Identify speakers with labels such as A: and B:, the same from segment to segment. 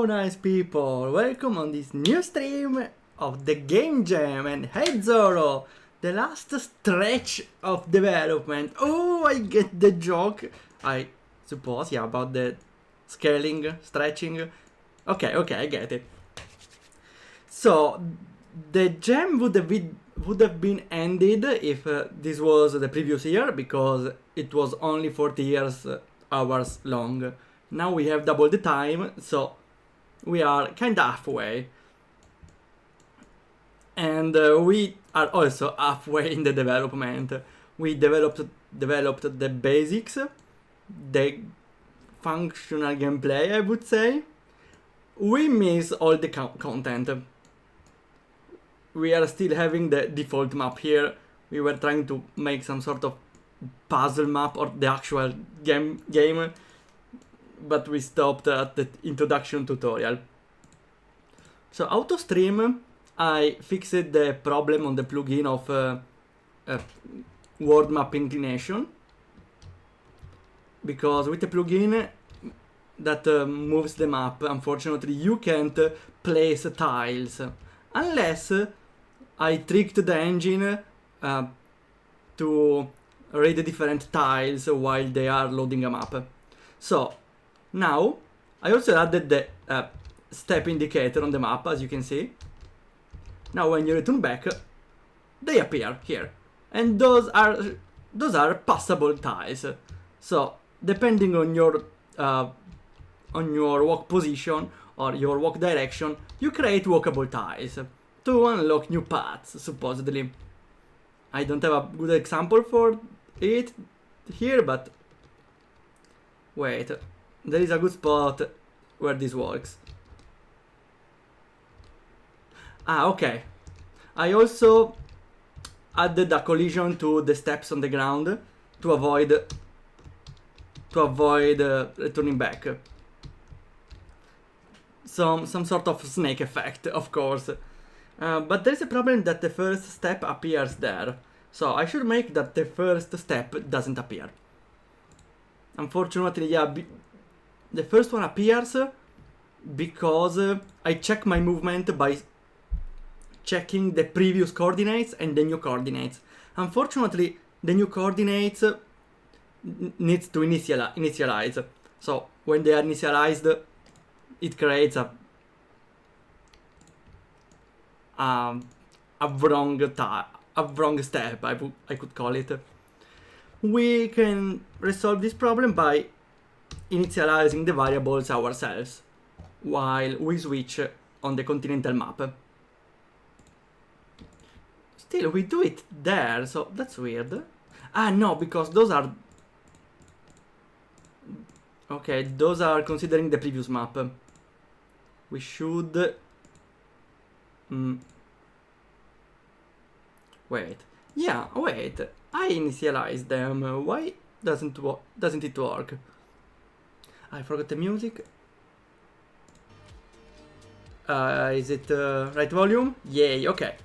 A: nice people, welcome on this new stream of the Game Jam. And hey Zoro, the last stretch of development. Oh, I get the joke, I suppose, yeah, about the scaling, stretching. Okay, I get it. So the jam would have been ended if this was the previous year, because it was only 40 hours long. Now we have double the time, so we are kinda halfway. And we are also halfway in the development. We developed the basics, the functional gameplay, I would say. We miss all the content. We are still having the default map here. We were trying to make some sort of puzzle map or the actual game, but we stopped at the introduction tutorial. So auto stream, I fixed the problem on the plugin of world map inclination, because with the plugin that moves the map, unfortunately you can't place tiles unless I tricked the engine to read the different tiles while they are loading a map. So now I also added the step indicator on the map, as you can see. Now when you return back, they appear here, and those are passable tiles. So depending on your walk position or your walk direction, you create walkable tiles to unlock new paths, supposedly. I don't have a good example for it here, but wait, there is a good spot where this works. Okay. I also added a collision to the steps on the ground to avoid returning back. Some sort of snake effect, of course. But there's a problem that the first step appears there. So I should make that the first step doesn't appear. Unfortunately, yeah, the first one appears because I check my movement by checking the previous coordinates and the new coordinates. Unfortunately, the new coordinates needs to initialize. So when they are initialized, it creates a wrong step, I could call it. We can resolve this problem by initializing the variables ourselves while we switch on the continental map. Still, we do it there, so that's weird. No, because those are... Okay, those are considering the previous map. We should... Wait. Yeah, wait. I initialized them. Why doesn't it work? I forgot the music. Is it right volume? Yay, okay.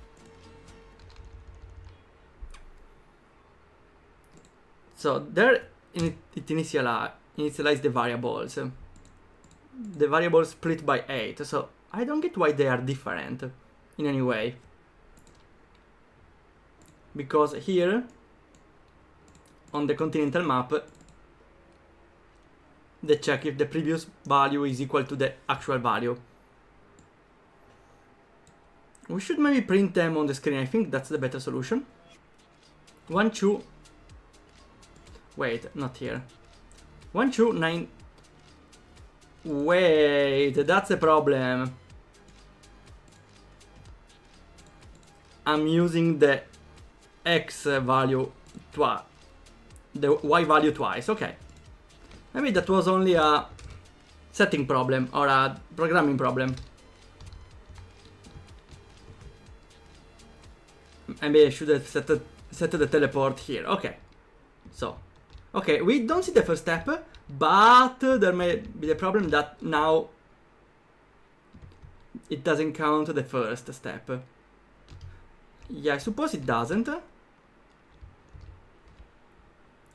A: So there it initialized the variables. The variables split by 8, so I don't get why they are different in any way. Because here, on the continental map, they check if the previous value is equal to the actual value. We should maybe print them on the screen, I think that's the better solution. 1, 2... Wait, not here. 1, 2, 9... Wait, that's a problem. I'm using the X value twice, the Y value twice, okay. Maybe that was only a setting problem or a programming problem. Maybe I should have set the teleport here, okay. So, okay, we don't see the first step, but there may be the problem that now it doesn't count the first step. Yeah, I suppose it doesn't.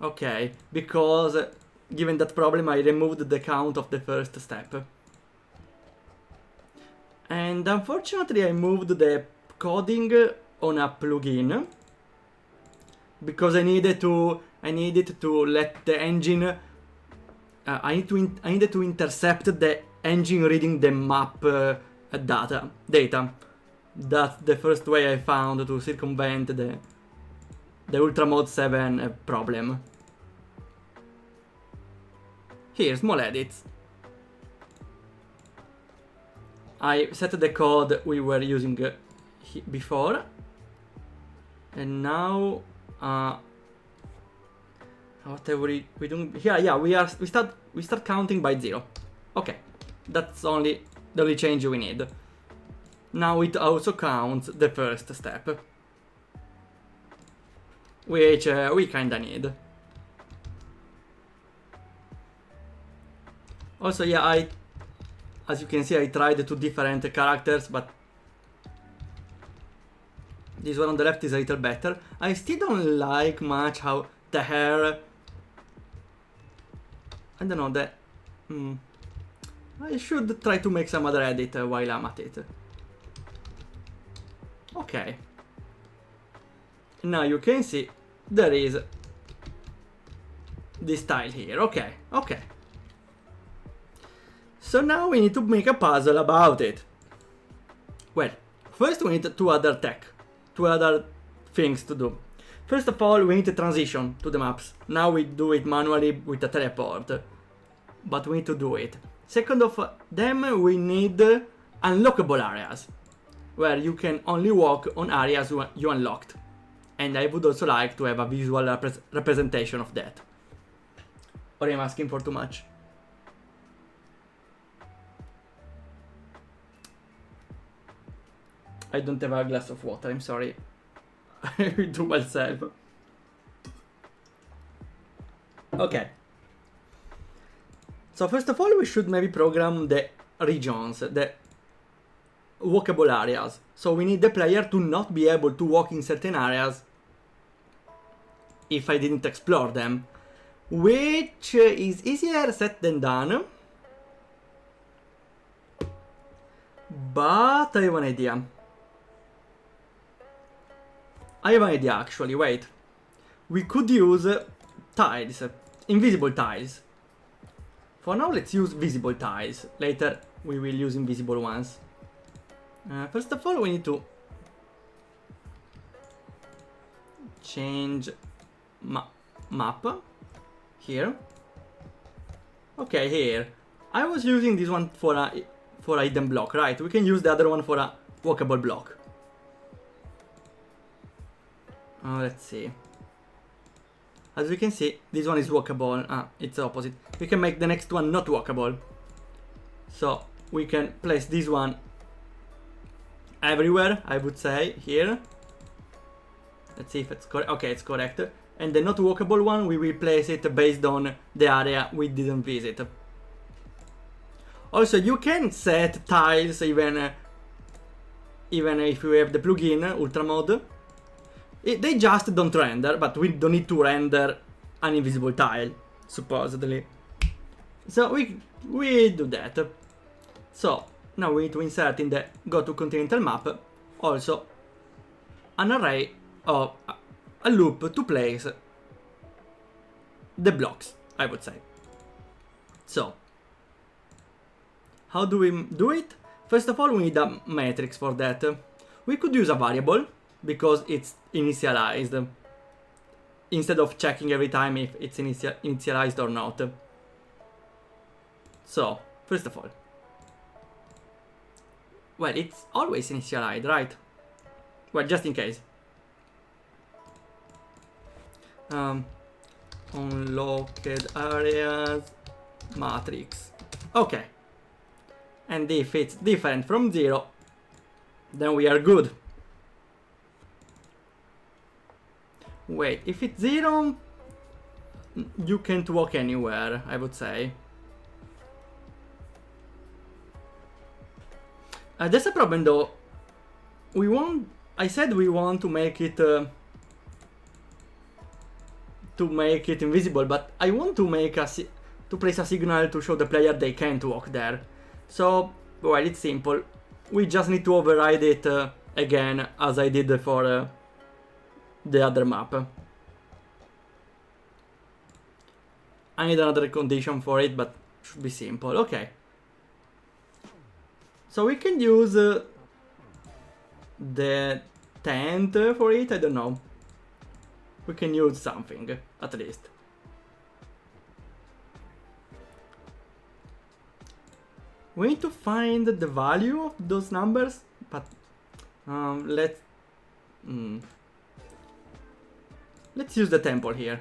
A: Okay, because given that problem I removed the count of the first step. And unfortunately I moved the coding on a plugin because I needed to let the engine I needed to intercept the engine reading the map data. That's the first way I found to circumvent the Ultramode 7 problem. Here, small edits. I set the code we were using before, and now whatever we doing here, yeah, we start counting by 0. Okay, that's the only change we need. Now it also counts the first step, which we kinda need. Also, yeah, as you can see, I tried 2 different characters, but this one on the left is a little better. I still don't like much how the hair, I don't know, I should try to make some other edit while I'm at it. Okay. Now you can see there is this tile here. Okay, okay. So now we need to make a puzzle about it. Well, first we need 2 other things to do. First of all, we need to transition to the maps. Now we do it manually with a teleport, but we need to do it. Second of them, we need unlockable areas, where you can only walk on areas you unlocked. And I would also like to have a visual representation of that. Or I'm asking for too much? I don't have a glass of water, I'm sorry. I will do myself. Okay. So first of all, we should maybe program the regions, the walkable areas. So we need the player to not be able to walk in certain areas if I didn't explore them, which is easier said than done. But I have an idea. Actually, wait. We could use tiles, invisible tiles. For now, let's use visible tiles. Later, we will use invisible ones. First of all, we need to change map here. Okay, here. I was using this one for a hidden block, right? We can use the other one for a walkable block. Let's see. As we can see, this one is walkable. It's the opposite. We can make the next one not walkable. So we can place this one everywhere, I would say, here. Let's see if it's correct. Okay, it's correct. And the not walkable one, we will place it based on the area we didn't visit. Also, you can set tiles even if you have the plugin Ultramode. They just don't render, but we don't need to render an invisible tile, supposedly. So we do that. So now we need to insert in the go to continental map also an array of a loop to place the blocks, I would say. So how do we do it? First of all, we need a matrix for that. We could use a variable because it's initialized, instead of checking every time if it's initialized or not. So, first of all, well, it's always initialized, right? Well, just in case. Unlocked areas matrix. Okay. And if it's different from 0, then we are good. Wait, if it's 0, you can't walk anywhere, I would say. That's a problem though. I said we want to make it invisible, but I want to place a signal to show the player they can't walk there. So, well, it's simple. we just need to override it again, as I did for the other map. I need another condition for it, but should be simple. Okay. So we can use the tent for it, I don't know. We can use something, at least. We need to find the value of those numbers, but let's use the temple here.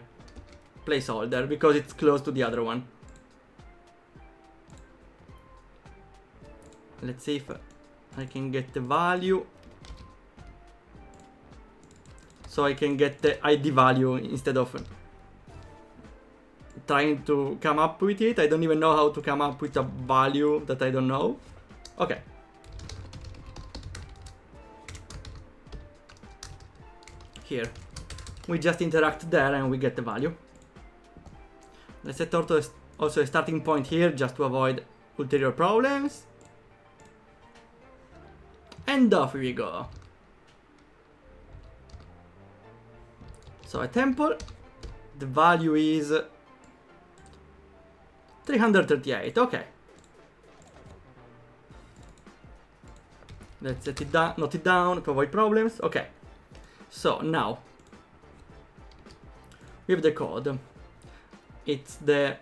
A: Placeholder, because it's close to the other one. Let's see if I can get the value. So I can get the ID value instead of trying to come up with it. I don't even know how to come up with a value that I don't know. Okay. Here. We just interact there and we get the value. Let's set also a starting point here just to avoid ulterior problems. And off we go. So a temple, the value is 338, okay. Let's set it down, note it down to avoid problems, okay. So now, we have the code. It's the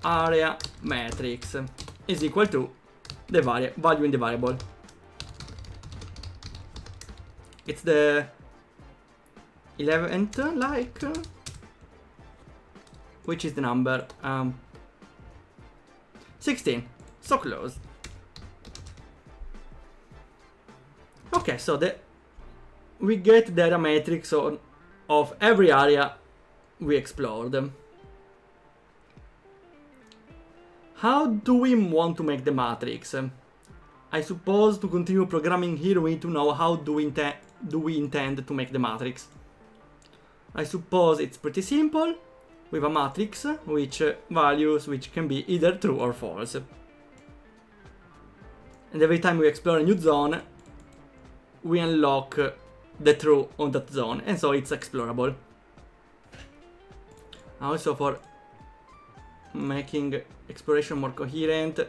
A: area matrix is equal to the value in the variable. It's the 11th, like, which is the number 16. So close. Okay, so we get the area matrix of every area we explored. How do we want to make the matrix? I suppose to continue programming here we need to know how do we intend to make the matrix. I suppose it's pretty simple. We have a matrix which values which can be either true or false. And every time we explore a new zone, we unlock the true on that zone, and so it's explorable. Also, for making exploration more coherent,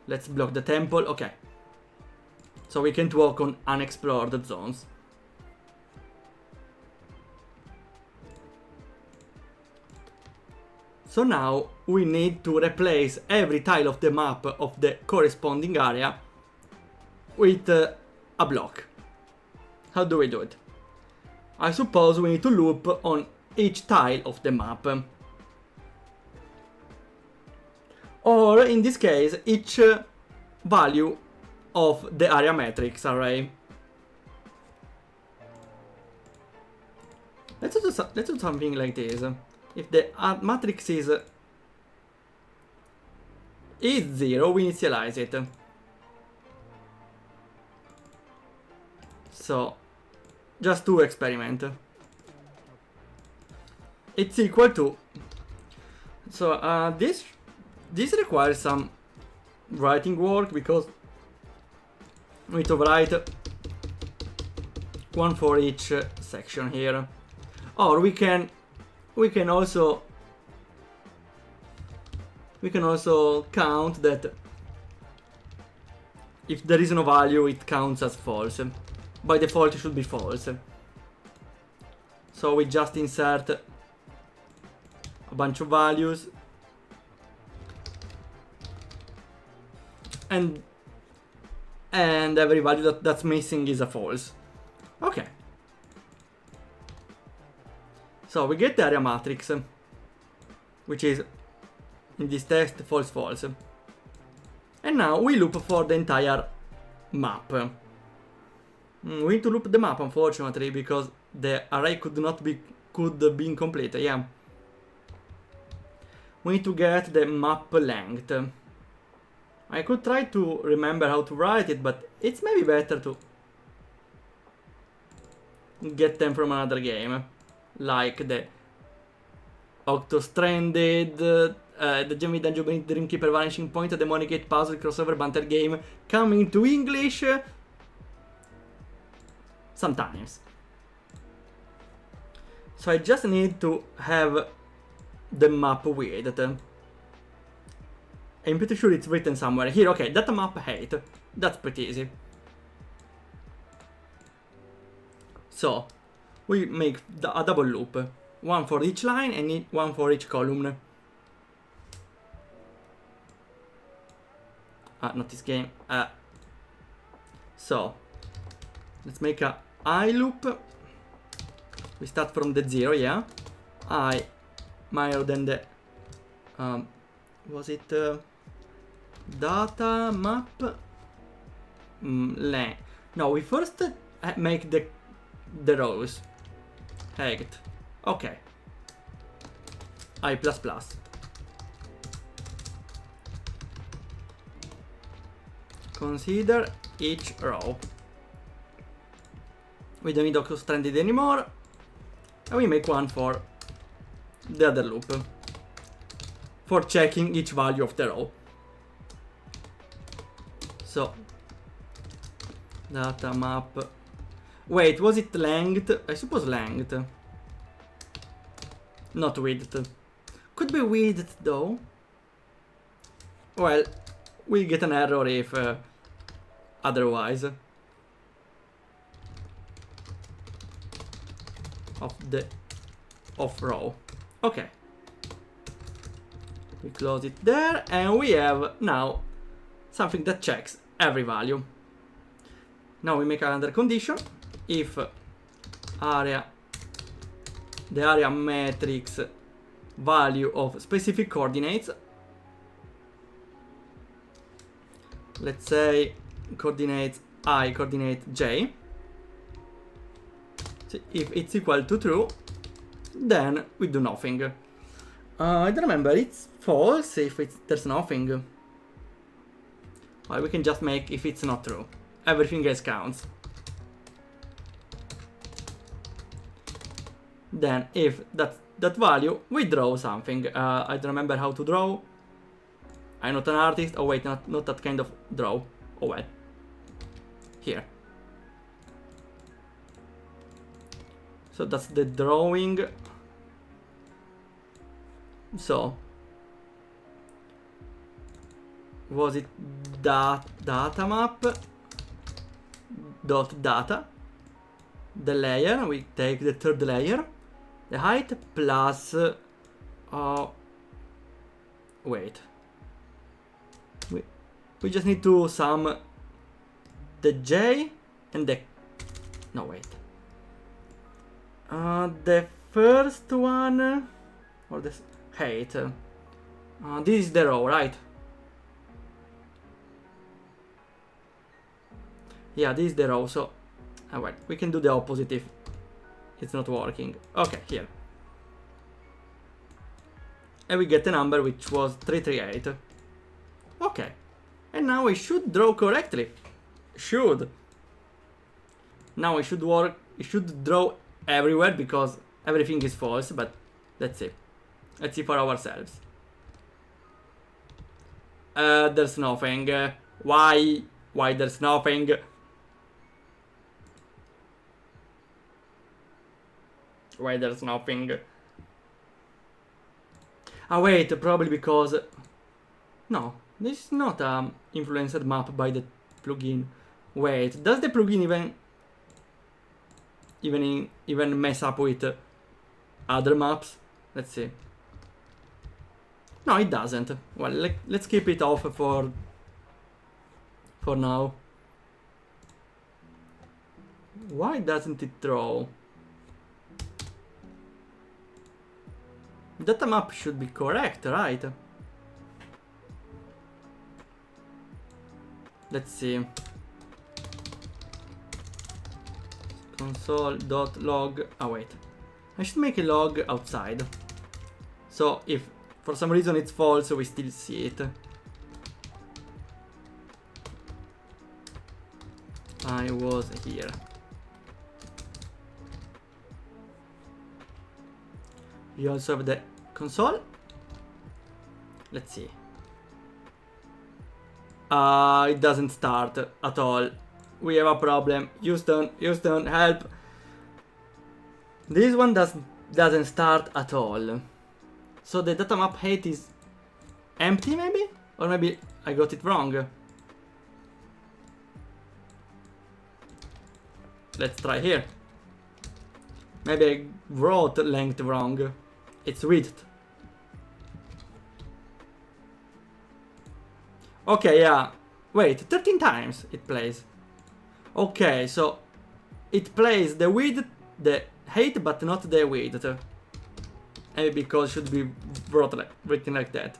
A: let's block the temple. Okay. So we can't walk on unexplored zones. So now we need to replace every tile of the map of the corresponding area with a block. How do we do it? I suppose we need to loop on each tile of the map. Or in this case, each value of the area matrix array. Let's do something like this. If the matrix is 0, we initialize it. So, just to experiment. It's equal to. So this requires some writing work because we need to write one for each section here. Or we can also count that if there is no value, it counts as false. By default, it should be false. So we just insert a bunch of values, and every value that's missing is a false. Okay. So we get the area matrix, which is in this test false false. And now we loop for the entire map. We need to loop the map, unfortunately, because the array could be incomplete. Yeah. We need to get the map length. I could try to remember how to write it, but it's maybe better to get them from another game, like the Octostranded the Gem Dungeon Beneath Dreamkeeper Vanishing Point, the Demonic Gate Puzzle Crossover Banter Game coming to English sometimes. So I just need to have the map with it. I'm pretty sure it's written somewhere here. Okay, that map 8. That's pretty easy. So we make a double loop, one for each line and one for each column. Not this game. So let's make a I loop. We start from the 0, yeah. I higher than the was it data map no, we first make the rows. Hegt. Okay. I++. Consider each row. We don't need Octo Stranded anymore. And we make one for the other loop. For checking each value of the row. So data map. Wait, was it length? I suppose length. Not width. Could be width though. Well, we get an error if otherwise. Of row. Okay. We close it there and we have now something that checks every value. Now we make another condition. If the area matrix value of specific coordinates, let's say coordinates I, coordinate j, so if it's equal to true, then we do nothing. I don't remember, it's false if there's nothing. Well, we can just make if it's not true. Everything else counts. Then if that value, we draw something. I don't remember how to draw. I'm not an artist. Oh wait, not that kind of draw. Oh well. Here. So that's the drawing. So was it data map dot data, the layer, we take the third layer, the height plus wait, we just need to sum the j and the no wait, the first one or this height, this is the row, right? Yeah, this is the row, so well, we can do the opposite if it's not working. Okay, here. And we get a number which was 338. Okay. And now we should draw correctly. Should. Now it should work, it should draw everywhere because everything is false, but let's see. Let's see for ourselves. There's nothing. Why? Why there's nothing? Why there's nothing? Ah wait, probably because... No, this is not influenced map by the plugin. Wait, does the plugin even mess up with other maps? Let's see. No, it doesn't. Well, let's keep it off for now. Why doesn't it draw? That map should be correct, right? Let's see. Console.log. Oh wait. I should make a log outside. So if for some reason it's false, we still see it. I was here. We also have the console. Let's see. It doesn't start at all. We have a problem. Houston, help. This one doesn't start at all. So the data map 8 is empty maybe? Or maybe I got it wrong. Let's try here. Maybe I wrote length wrong. It's width. Okay, yeah. Wait, 13 times it plays. Okay, so it plays the width, the height, but not the width. Maybe because it should be written like that.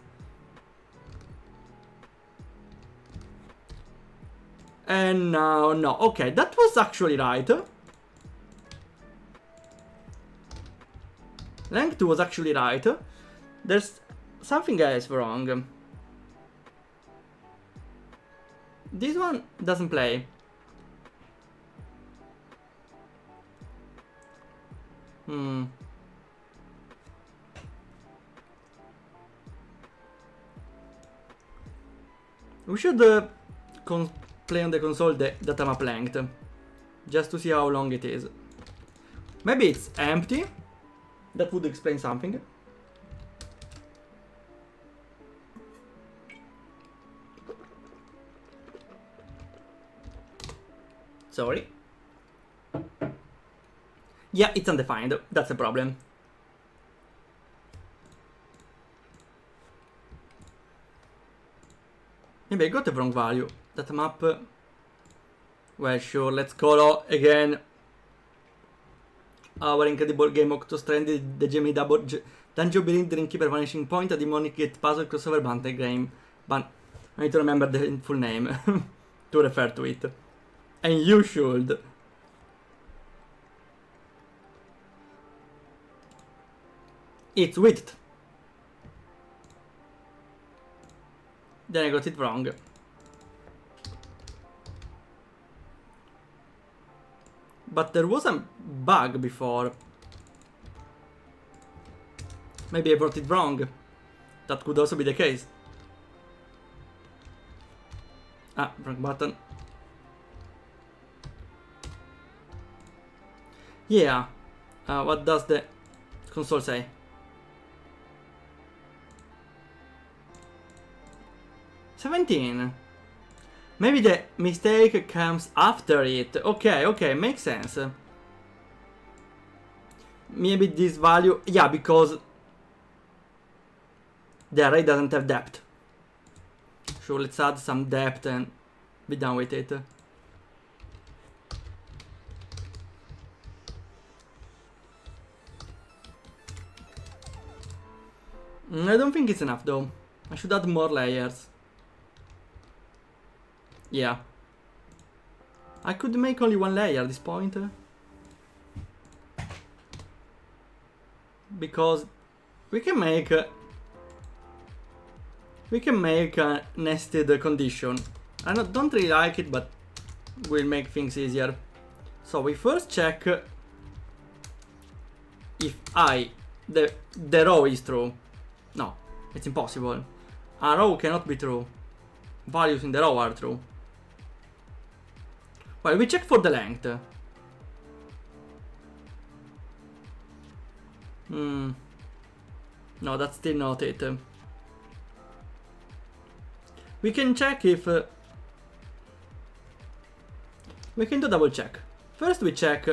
A: And now, no. Okay, that was actually right. Length was actually right. There's something else wrong. This one doesn't play. We should play on the console the data map length, just to see how long it is. Maybe it's empty. That would explain something. Sorry. Yeah, it's undefined. That's a problem. Maybe I got the wrong value. Data map. Well, sure. Let's call again our incredible game Octo Stranded, the Gemini Double Dungeon Building, Dream Keeper, Vanishing Point, a Demonic Gate Puzzle, Crossover, Bante Game. I need to remember the full name to refer to it. And you should. It's width. Then I got it wrong. But there was a bug before. Maybe I wrote it wrong. That could also be the case. Ah, wrong button. Yeah. What does the console say? $17. Maybe the mistake comes after it. Okay, makes sense. Maybe this value... Yeah, because the array doesn't have depth. So let's add some depth and be done with it. I don't think it's enough though. I should add more layers. Yeah. I could make only one layer at this point. Because we can make a nested condition. I don't really like it, but will make things easier. So we first check if the row is true. No, it's impossible. A row cannot be true. Values in the row are true. Well, we check for the length. No, that's still not it. We can check if... we can do double check. First we check...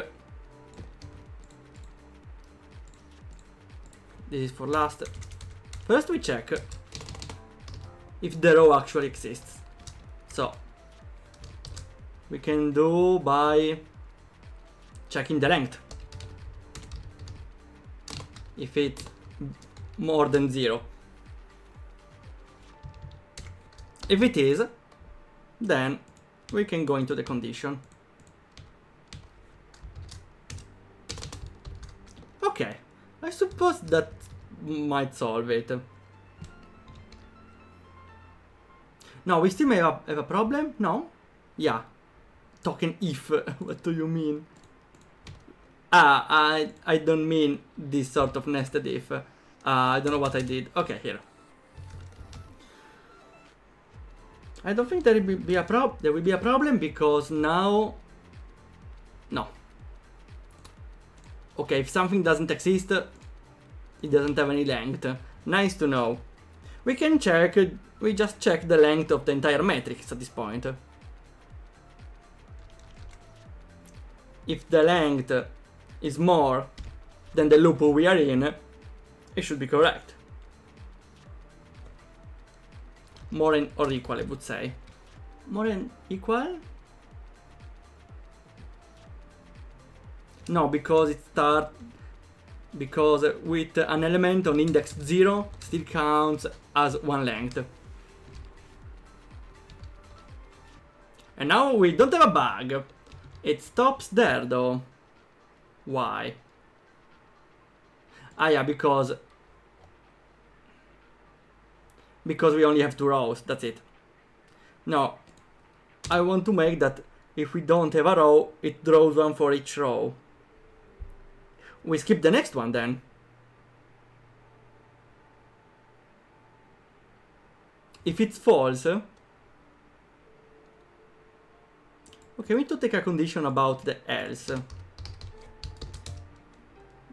A: This is for last. First we check if the row actually exists. So we can do by checking the length. If it's more than 0. If it is, then we can go into the condition. Okay, I suppose that might solve it. No, we still may have a problem? No? Yeah. Token if. What do you mean? I don't mean this sort of nested if. I don't know what I did. Okay, here. I don't think there will be a problem because now, no. Okay, if something doesn't exist, it doesn't have any length. Nice to know. We can check, we just check the length of the entire matrix at this point. If the length is more than the loop we are in, it should be correct. More than or equal, I would say. More than equal? No, because it starts, because with an element on index 0 still counts as one length. And now we don't have a bug. It stops there though. Why? Ah yeah, because we only have 2 rows, that's it. No, I want to make that if we don't have a row, it draws one for each row. We skip the next one then. If it's false, okay, we need to take a condition about the else.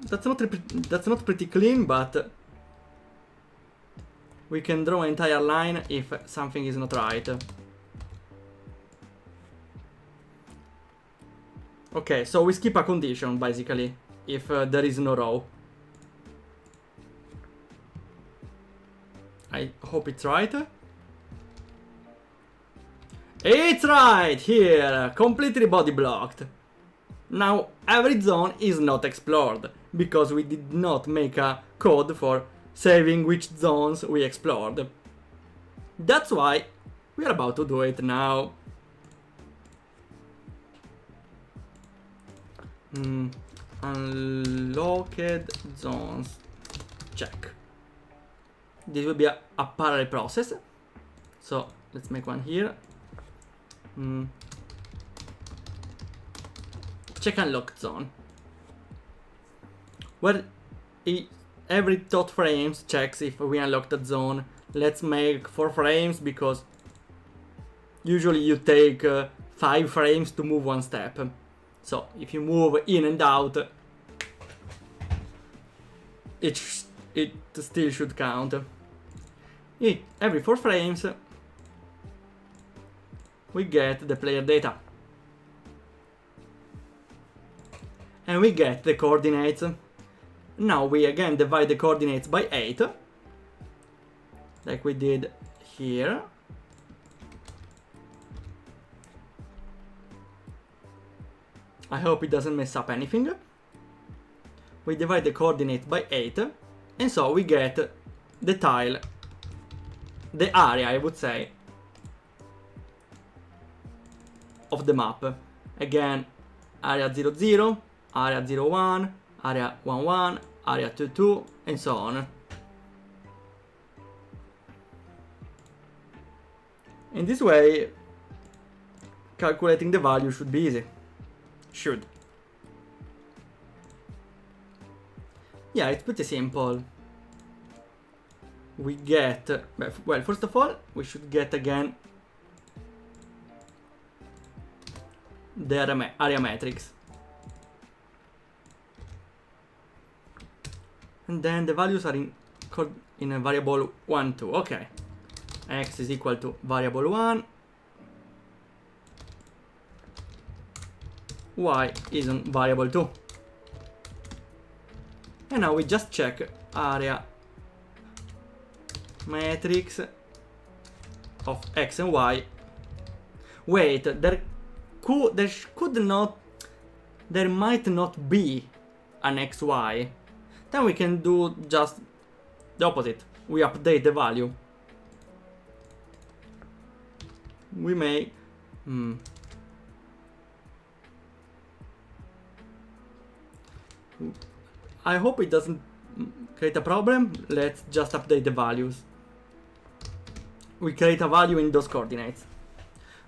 A: That's not pretty clean, but we can draw an entire line if something is not right. Okay, so we skip a condition basically if there is no row. I hope it's right. It's right! Here! Completely body blocked. Now every zone is not explored, because we did not make a code for saving which zones we explored. That's why we are about to do it now. Unlocked zones. Check. This will be a parallel process. So let's make one here. Check unlocked zone. Where every dot frames checks if we unlock that zone. Let's make 4 frames because usually you take 5 frames to move one step. So if you move in and out, it still should count. Every 4 frames we get the player data. And we get the coordinates. Now we again divide the coordinates by 8. Like we did here. I hope it doesn't mess up anything. We divide the coordinates by 8. And so we get the tile. The area, I would say, of the map. Again, area 0, 0, area 0, 1, area 1, 1, area 2, 2, and so on. In this way, calculating the value should be easy. Should. Yeah, it's pretty simple. We get, well, first of all, we should get again the area matrix. And then the values are in a variable 1, 2. Okay. X is equal to variable 1. Y is on variable 2. And now we just check area matrix of X and Y. Wait, there might not be an XY. Then we can do just the opposite. We update the value. We may... I hope it doesn't create a problem. Let's just update the values. We create a value in those coordinates.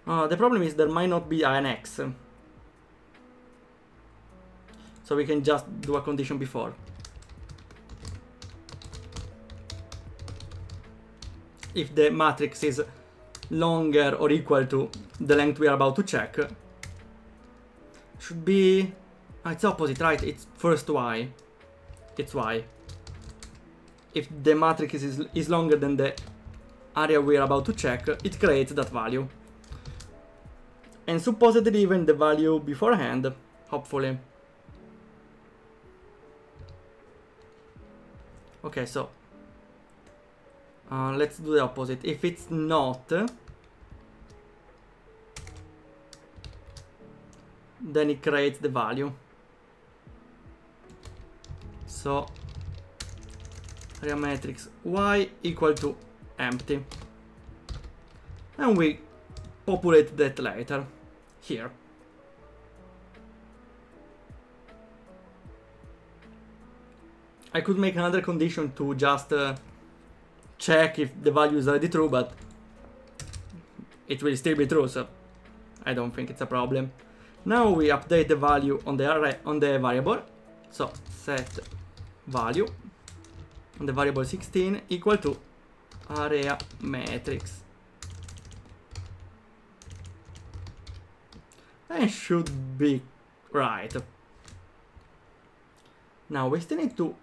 A: The problem is there might not be an X. So we can just do a condition before. If the matrix is longer or equal to the length we are about to check. Should be... it's opposite, right? It's first y. It's y. If the matrix is longer than the area we are about to check, it creates that value. And supposedly even the value beforehand, hopefully. Okay, so let's do the opposite. If it's not, then it creates the value. So area matrix y equal to empty, and we populate that later here. I could make another condition to just check if the value is already true, but it will still be true, so I don't think it's a problem. Now we update the value on the array, on the variable. So set value on the variable 16 equal to area matrix. And should be right. Now we still need to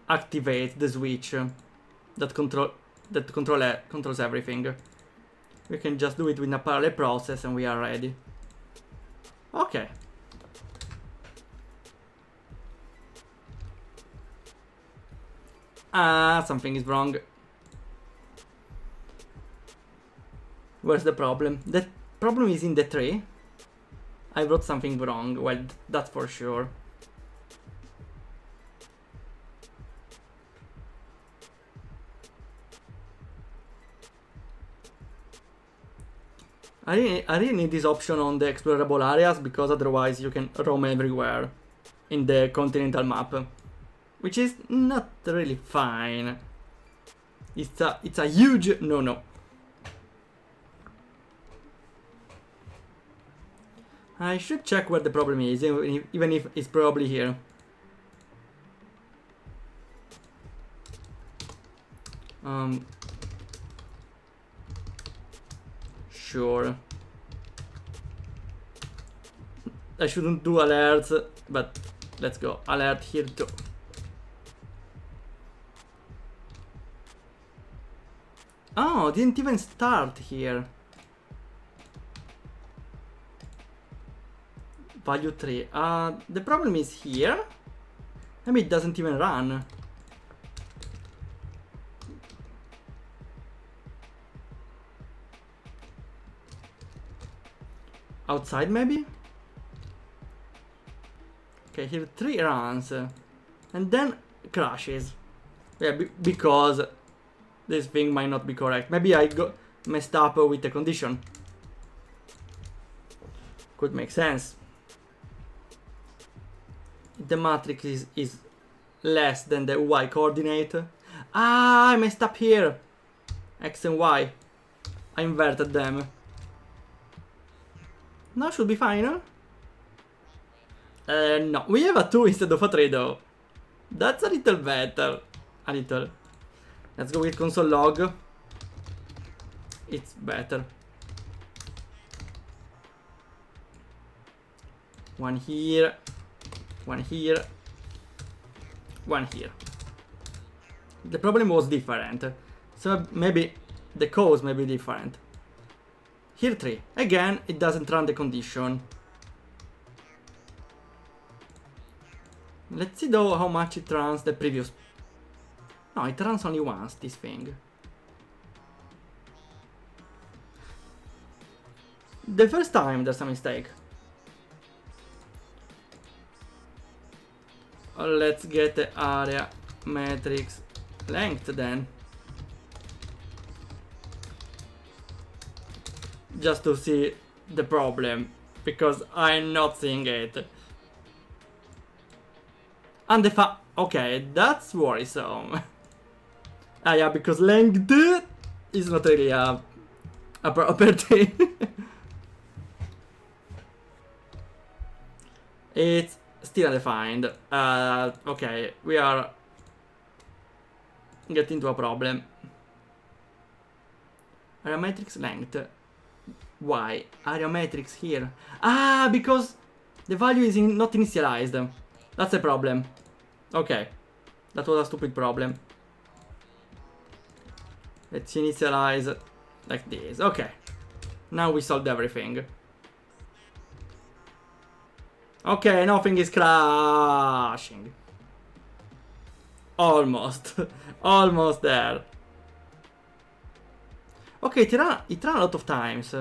A: activate the switch that controls everything. We can just do it with a parallel process and we are ready. Okay. Something is wrong. Where's the problem? The problem is in the tree. I wrote something wrong. Well, that's for sure. I really need this option on the explorable areas, because otherwise you can roam everywhere in the continental map, which is not really fine. It's a huge no. I should check where the problem is, even if it's probably here. Sure. I shouldn't do alerts, but let's go. Alert here too. Oh, didn't even start here. Value 3. The problem is here. Maybe it doesn't even run. Outside maybe? Okay, here 3 runs. And then crashes. Yeah, because this thing might not be correct. Maybe I messed up with the condition. Could make sense. The matrix is less than the y coordinate. I messed up here. X and y. I inverted them. Now should be fine, huh? No, we have a 2 instead of a 3 though. That's a little better. A little. Let's go with console log. It's better. 1 here. 1 here. 1 here. The problem was different. So maybe the cause may be different. Here 3. Again, it doesn't run the condition. Let's see though how much it runs the previous. No, it runs only once, this thing. The first time there's a mistake. Let's get the area matrix length then. Just to see the problem, because I'm not seeing it. And the okay, that's worrisome. Yeah, because length is not really a property. It's still undefined. Okay, we are getting to a problem. Area matrix length. Why? Area matrix here. Ah, because the value is not initialized. That's a problem. Okay. That was a stupid problem. Let's initialize like this. Okay. Now we solved everything. Okay, nothing is crashing. Almost. Almost there. Okay, it ran a lot of times.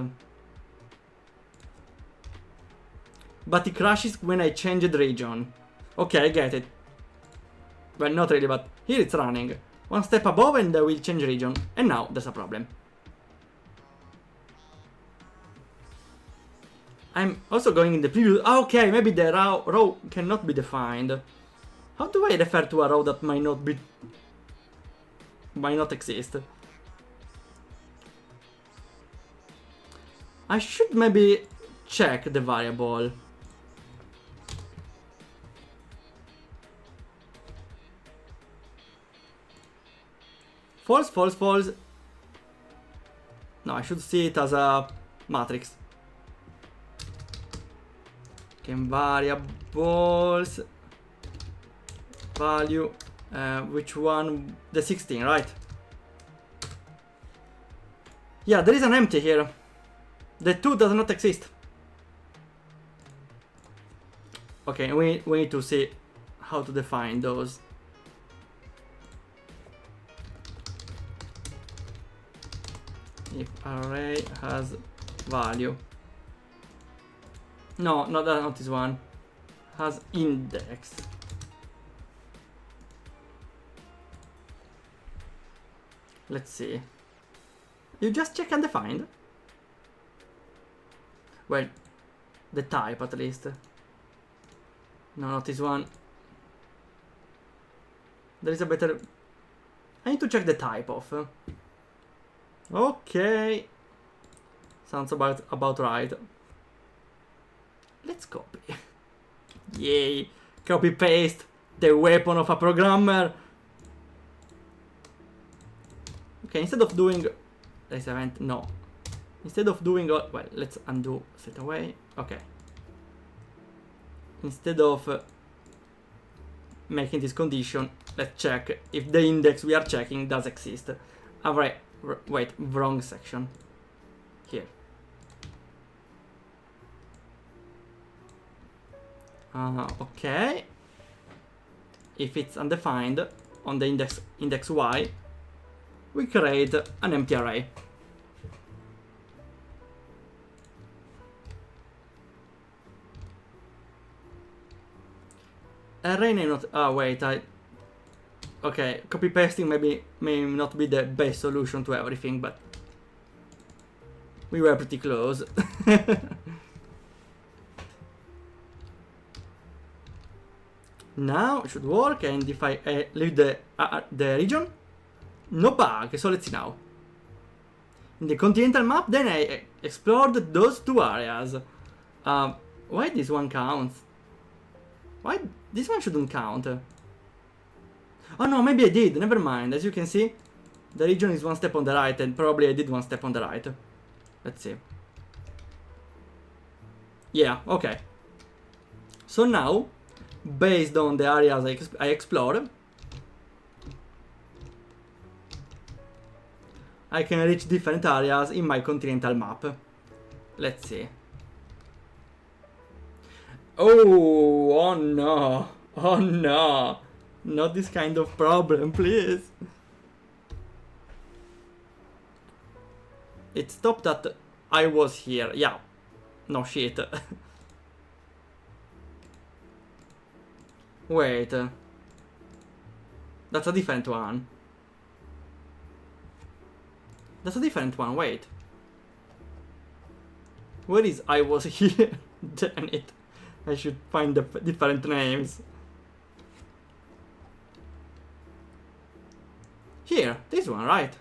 A: But it crashes when I change the region. Okay, I get it. Well, not really, but here it's running. One step above and I will change region. And now there's a problem. I'm also going in the previous... Okay, maybe the row cannot be defined. How do I refer to a row that might not exist? I should maybe check the variable. False, false, false. No, I should see it as a matrix. Game variables. Value. Which one? The 16, right? Yeah, there is an empty here. The 2 does not exist. Okay, we need to see how to define those. If array has value. No, not this one. Has index. Let's see. You just check undefined. Well, the type at least. No, not this one. There is a better... I need to check the type of. Okay. Sounds about right. Let's copy. Yay. Copy paste. The weapon of a programmer. Okay, instead of doing this event, no. Instead of doing, well, let's undo set away. Okay. Instead of making this condition, let's check if the index we are checking does exist. Alright, wait, wrong section. Here. Okay. If it's undefined on the index y, we create an empty array. Array may not... Oh, wait, okay, copy pasting may not be the best solution to everything, but we were pretty close. Now it should work, and if I leave the region, no bug. So let's see now. In the continental map, then I explored those 2 areas. Why this one counts? Why this one shouldn't count? Oh no, maybe I did. Never mind. As you can see, the region is 1 step on the right, and probably I did 1 step on the right. Let's see. Yeah, okay. So now, based on the areas I explored, I can reach different areas in my continental map. Let's see. Oh no. Oh no. Not this kind of problem, please. It stopped at I was here. Yeah. No shit. Wait. That's a different one. That's a different one, wait. Where is I was here? Damn it. I should find the different names. Here, this one, right?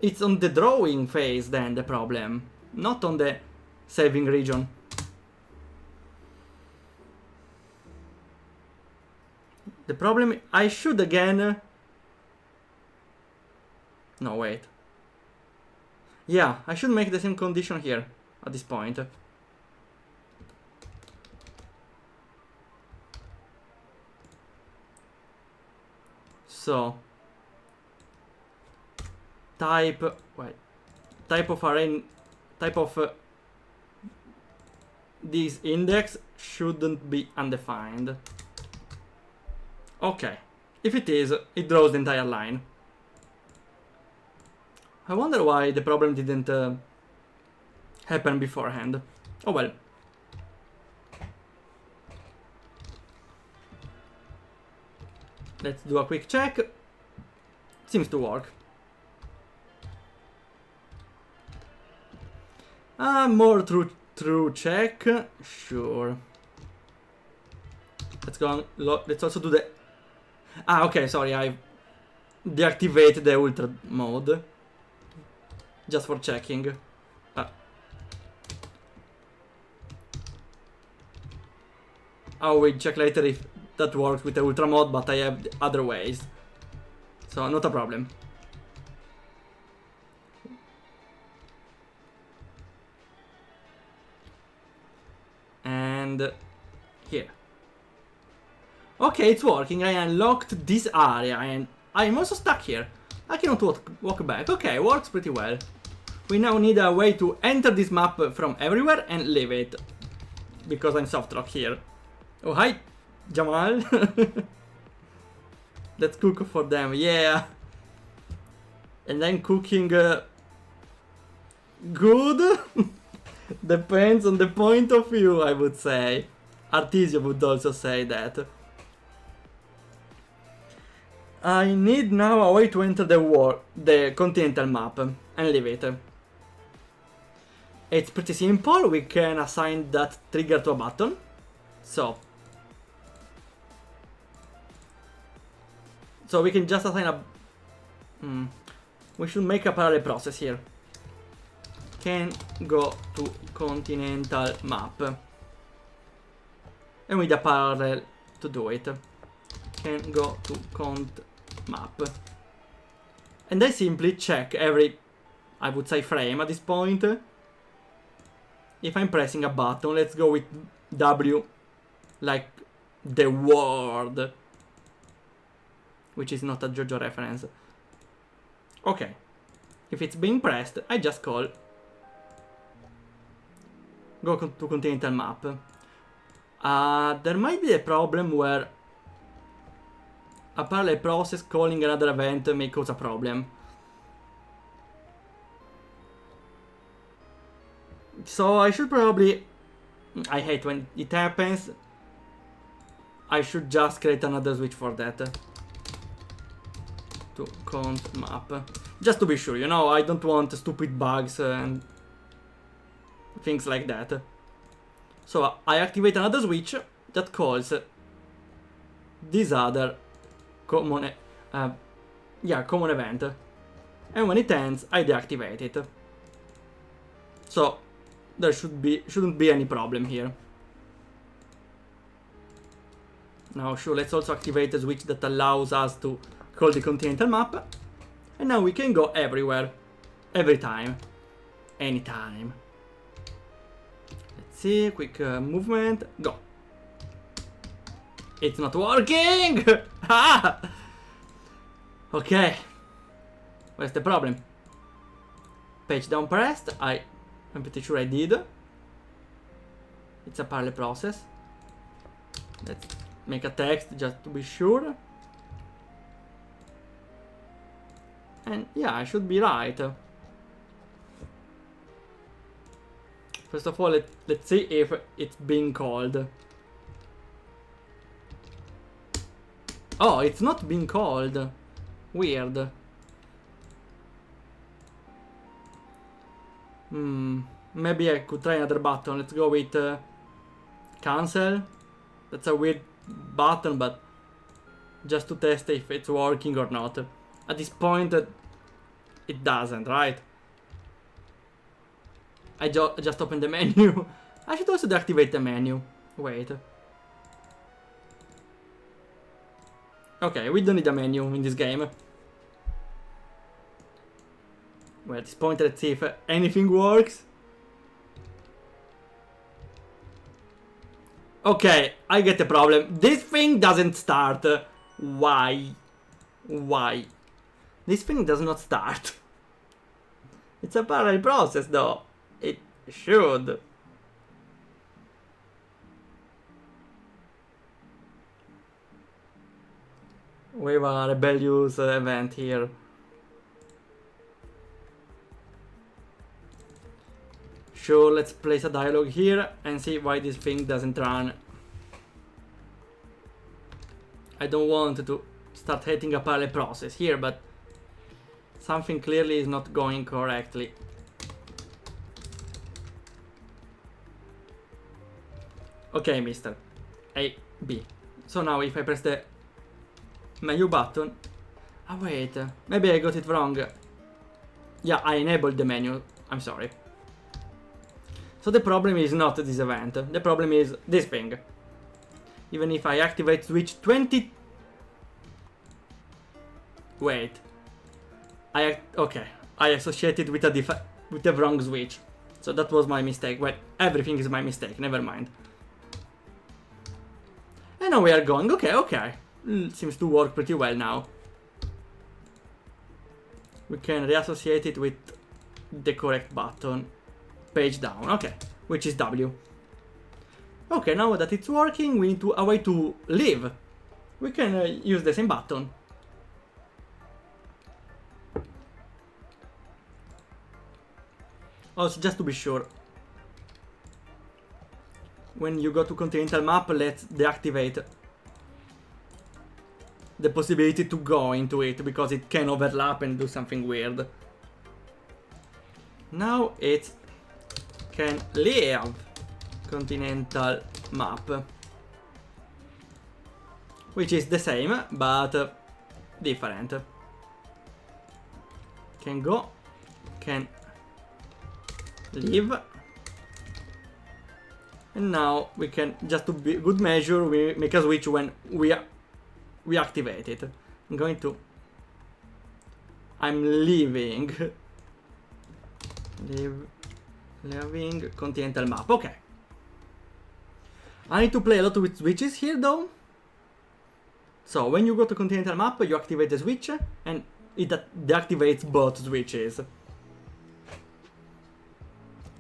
A: It's on the drawing phase then the problem, not on the saving region. The problem, I should again No, wait. Yeah, I should make the same condition here at this point. So type of array, type of this index shouldn't be undefined. Okay, if it is, it draws the entire line. I wonder why the problem didn't happen beforehand. Oh well. Let's do a quick check. Seems to work. More true check. Sure. Let's go on. Let's also do the... okay, sorry, I deactivated the ultra mode. Just for checking. I will check later if that works with the ultra mode, but I have other ways. So, not a problem. And here. Okay, it's working. I unlocked this area and I'm also stuck here. I cannot walk back. Okay, works pretty well. We now need a way to enter this map from everywhere and leave it. Because I'm soft lock here. Oh, hi, Jamal. Let's cook for them, yeah. And then cooking good. Depends on the point of view, I would say. Artisio would also say that. I need now a way to enter the continental map and leave it. It's pretty simple. We can assign that trigger to a button. So we can just assign a... we should make a parallel process here. Can go to continental map. And with a parallel to do it. Can go to cont map. And I simply check every, I would say, frame at this point. If I'm pressing a button, let's go with W, like the word. Which is not a JoJo reference. Okay. If it's being pressed, I just call go to continental map. There might be a problem where a parallel process calling another event may cause a problem. So I should probably... I hate when it happens. I should just create another switch for that. To cont map. Just to be sure, you know, I don't want stupid bugs and things like that. So I activate another switch that calls this other common common event. And when it ends, I deactivate it. So there shouldn't be any problem here. Now sure, let's also activate a switch that allows us to call the continental map. And now we can go everywhere. Every time. Anytime. Let's see, quick movement, go. It's not working! Okay. Where's the problem? Page down pressed, I'm pretty sure I did. It's a parallel process. Let's make a text just to be sure. And yeah, I should be right. First of all, let's see if it's being called. Oh, it's not being called. Weird. Maybe I could try another button. Let's go with cancel. That's a weird button, but just to test if it's working or not. At this point, it doesn't, right? I just opened the menu. I should also deactivate the menu. Wait. Okay, we don't need a menu in this game. Well, at this point, let's see if anything works. Okay, I get the problem. This thing doesn't start. Why? Why? This thing does not start. It's a parallel process, though. It should. We have a rebellious event here. Sure, let's place a dialogue here and see why this thing doesn't run. I don't want to start hating a parallel process here, but something clearly is not going correctly. Okay, mister. A, B. So now if I press the menu button... Ah, wait. Maybe I got it wrong. Yeah, I enabled the menu. I'm sorry. So the problem is not this event. The problem is this thing. Even if I activate switch 20... Wait. Okay. I associated with the wrong switch. So that was my mistake. Well, everything is my mistake. Never mind. And now we are going. Okay, okay. Seems to work pretty well now. We can reassociate it with the correct button. Page down. Okay. Which is W. Okay, now that it's working, we need a way to leave. We can use the same button. Also, just to be sure, when you go to continental map, let's deactivate the possibility to go into it, because it can overlap and do something weird. Now it can leave continental map, which is the same but different. Can go, can leave, and now we can, just to be good measure, we make a switch when we activate it. I'm leaving leaving continental map. Okay. I need to play a lot with switches here though. So when you go to continental map, you activate the switch and it deactivates both switches.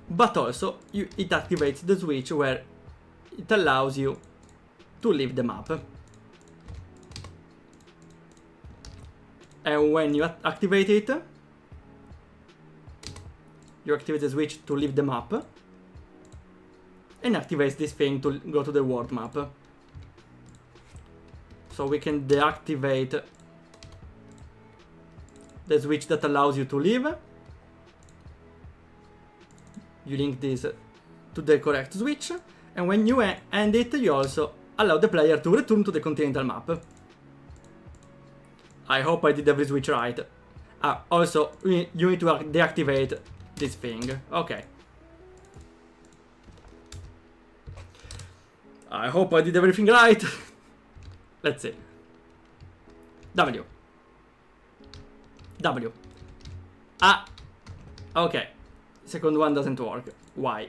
A: But also it activates the switch where it allows you to leave the map. And when you activate it, you activate the switch to leave the map and activates this thing to go to the world map. So we can deactivate the switch that allows you to leave. You link this to the correct switch, and when you end it, you also allow the player to return to the continental map. I hope I did every switch right. Also, you need to deactivate this thing. Okay. I hope I did everything right. Let's see. W. W. Okay. Second one doesn't work. Why?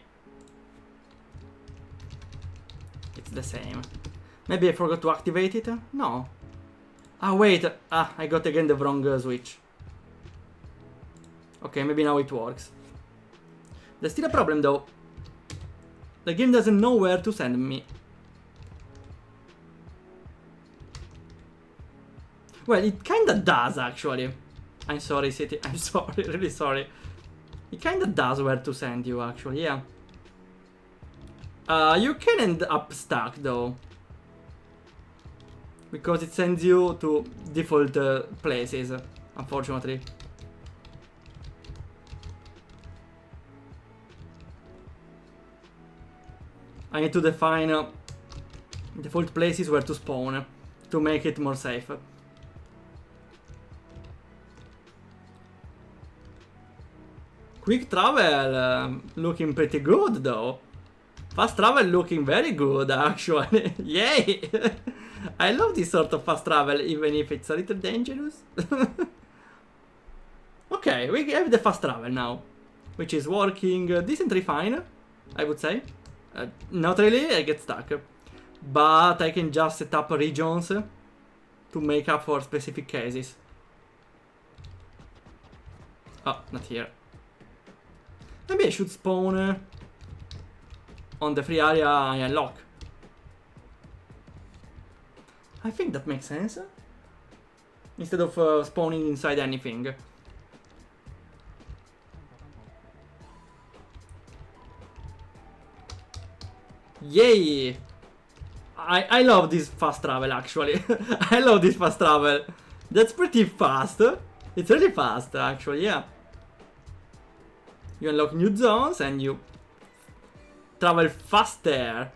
A: It's the same. Maybe I forgot to activate it? No. Wait. I got again the wrong switch. Okay, maybe now it works. There's still a problem though. The game doesn't know where to send me. Well, it kinda does actually. I'm sorry, City. I'm sorry, really sorry. It kinda does where to send you actually, yeah. You can end up stuck though. Because it sends you to default places, unfortunately. I need to define default places where to spawn to make it more safe. Quick travel looking pretty good though. Fast travel looking very good actually. Yay! I love this sort of fast travel even if it's a little dangerous. Okay, Okay, we have the fast travel now, which is working decently fine, I would say. Not really, I get stuck. But I can just set up regions to make up for specific cases. Oh, not here. Maybe I should spawn on the free area I unlock. I think that makes sense. Instead of spawning inside anything. Yay! I love this fast travel actually. I love this fast travel. That's pretty fast. It's really fast actually, yeah. You unlock new zones and you travel faster.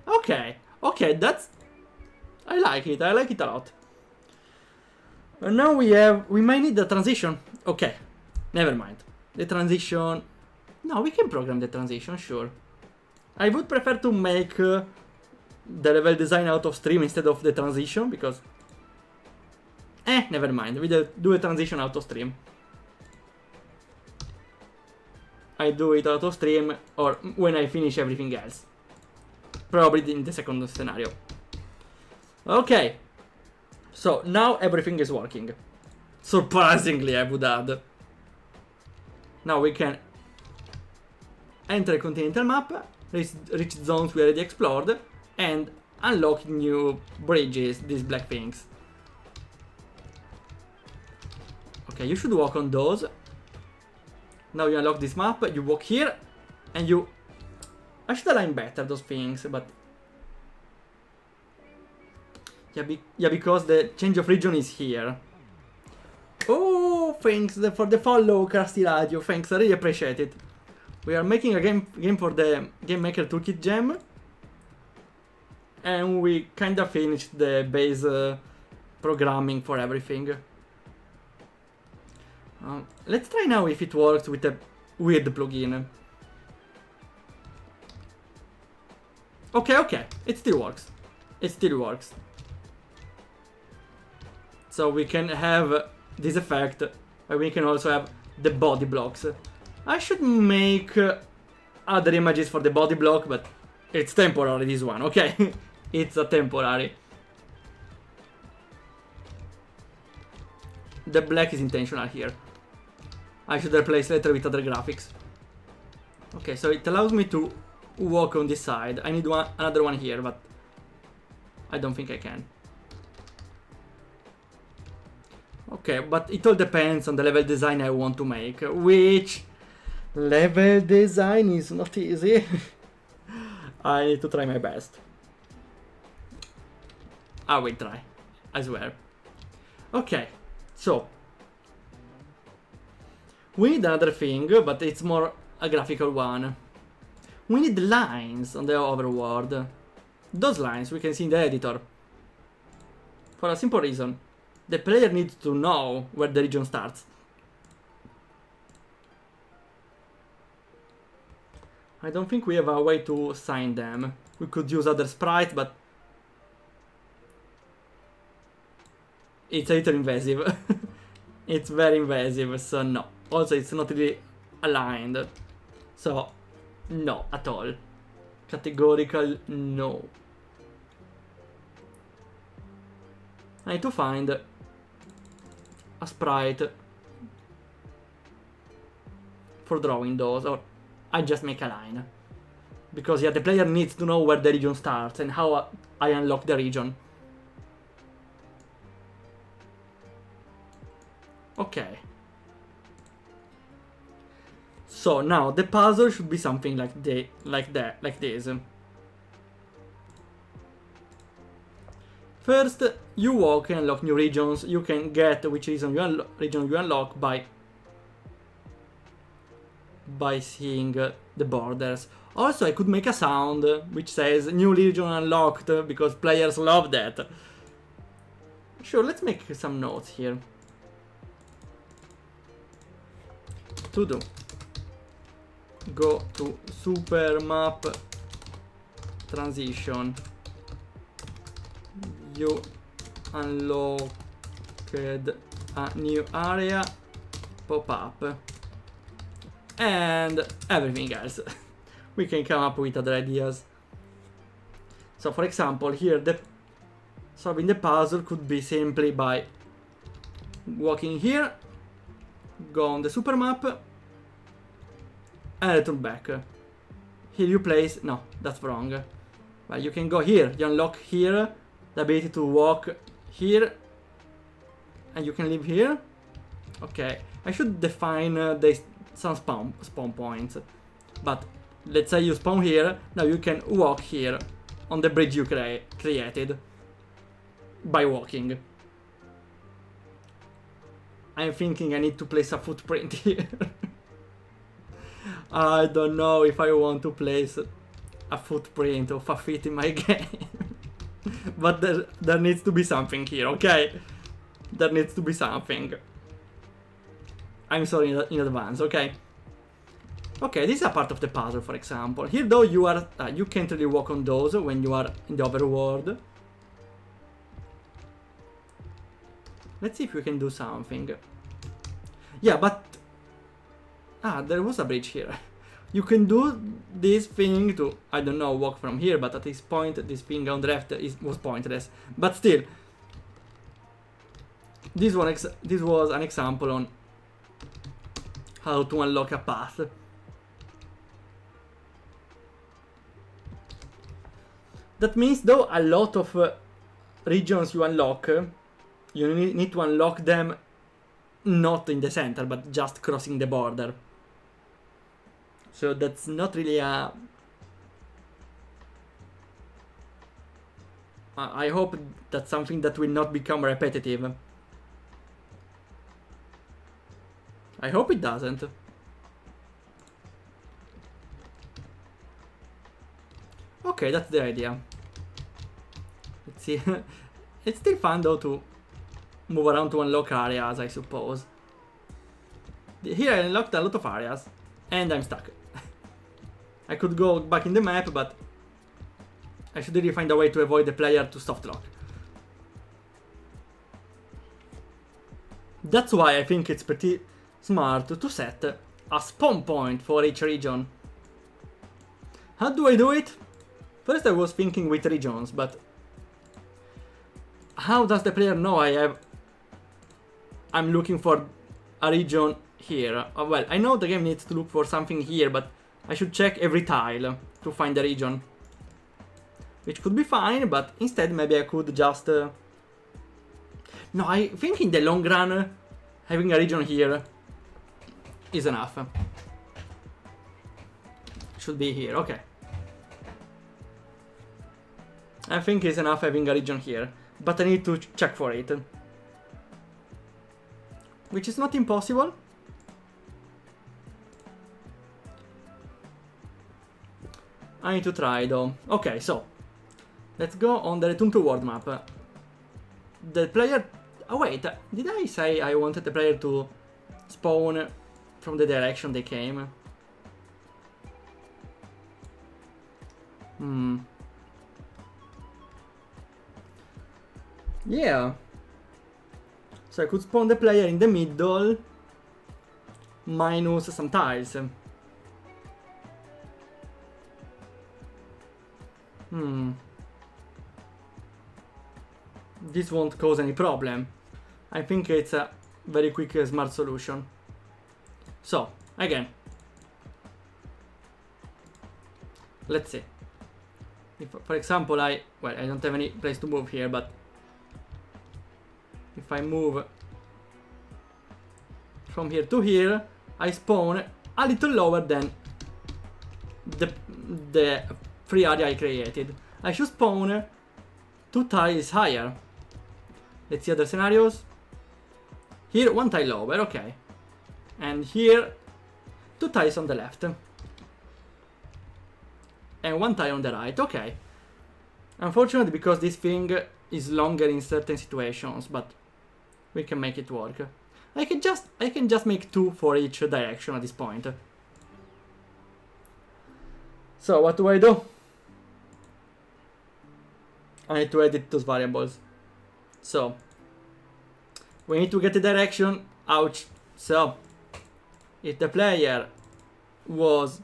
A: Okay, okay, that's... I like it a lot. And now we might need the transition. Okay, never mind. The transition... No, we can program the transition, sure. I would prefer to make the level design out of stream instead of the transition, because... never mind. We do a transition out of stream. I do it out of stream, or when I finish everything else. Probably in the second scenario. Okay. So, now everything is working. Surprisingly, I would add. Now we can enter a continental map, reach zones we already explored, and unlock new bridges, these black things. Okay, you should walk on those. Now you unlock this map, you walk here, and you... I should align better those things, but... Yeah, because the change of region is here. Oh, thanks for the follow, Krusty Radio. Thanks, I really appreciate it. We are making a game for the Game Maker Toolkit Jam. And we kinda finished the base programming for everything. Let's try now if it works with a weird plugin. Okay, it still works. It still works. So we can have this effect, and we can also have the body blocks. I should make other images for the body block, but it's temporary, this one, okay? It's a temporary. The black is intentional here. I should replace later with other graphics. Okay, so it allows me to walk on this side. I need another one here, but I don't think I can. Okay, but it all depends on the level design I want to make, which level design is not easy. I need to try my best. I will try, I swear. Okay, so we need another thing, but it's more a graphical one. We need lines on the overworld. Those lines we can see in the editor. For a simple reason. The player needs to know where the region starts. I don't think we have a way to assign them. We could use other sprites, but it's a little invasive. It's very invasive, so no. Also, it's not really aligned. So, no, at all. Categorical, no. I need to find a sprite for drawing those, or I just make a line. Because, yeah, the player needs to know where the region starts and how I unlock the region. Okay. So now the puzzle should be something like this. First, you walk and unlock new regions. You can get which region you unlock by seeing the borders. Also, I could make a sound which says new region unlocked, because players love that. Sure, let's make some notes here. To do. Go to super map transition. You unlocked a new area. pop up, and everything else. We can come up with other ideas. So for example, here solving the puzzle could be simply by walking here, go on the super map, and return back. Here you place, no, that's wrong. But you can go here, you unlock here the ability to walk here, and you can live here. Okay, I should define some spawn points, but let's say you spawn here, now you can walk here on the bridge you created by walking. I'm thinking I need to place a footprint here. I don't know if I want to place a footprint of a feet in my game. But there needs to be something here, okay? There needs to be something. I'm sorry in advance, okay? Okay, this is a part of the puzzle, for example. Here though you can't really walk on those when you are in the overworld. Let's see if we can do something. Yeah, but there was a bridge here. You can do this thing to, I don't know, walk from here, but at this point, this thing on the left was pointless. But still, this was an example on how to unlock a path. That means, though, a lot of regions you unlock, you need to unlock them not in the center, but just crossing the border. So that's not really a... I hope that's something that will not become repetitive. I hope it doesn't. Okay, that's the idea. Let's see. It's still fun though to move around to unlock areas, I suppose. Here I unlocked a lot of areas, and I'm stuck. I could go back in the map, but I should really find a way to avoid the player to soft lock. That's why I think it's pretty smart to set a spawn point for each region. How do I do it? First I was thinking with regions, but how does the player know I'm looking for a region here? Well, I know the game needs to look for something here, but I should check every tile to find the region. Which could be fine, but instead maybe I could just... No, I think in the long run, having a region here is enough. Should be here, okay. I think it's enough having a region here, but I need to check for it. Which is not impossible. I need to try though. Okay, so let's go on the return to world map. The player... Oh wait, did I say I wanted the player to spawn from the direction they came? Yeah. So I could spawn the player in the middle minus some tiles. This won't cause any problem. I think it's a very quick smart solution. So, again. Let's see. If, for example, I don't have any place to move here, but if I move from here to here, I spawn a little lower than the free area I created. I should spawn 2 tiles higher. Let's see other scenarios. Here, 1 tile lower, okay. And here, 2 tiles on the left. And 1 tile on the right, okay. Unfortunately, because this thing is longer in certain situations, but we can make it work. I can just make 2 for each direction at this point. So what do? I need to edit those variables. So we need to get the direction. Ouch. So if the player was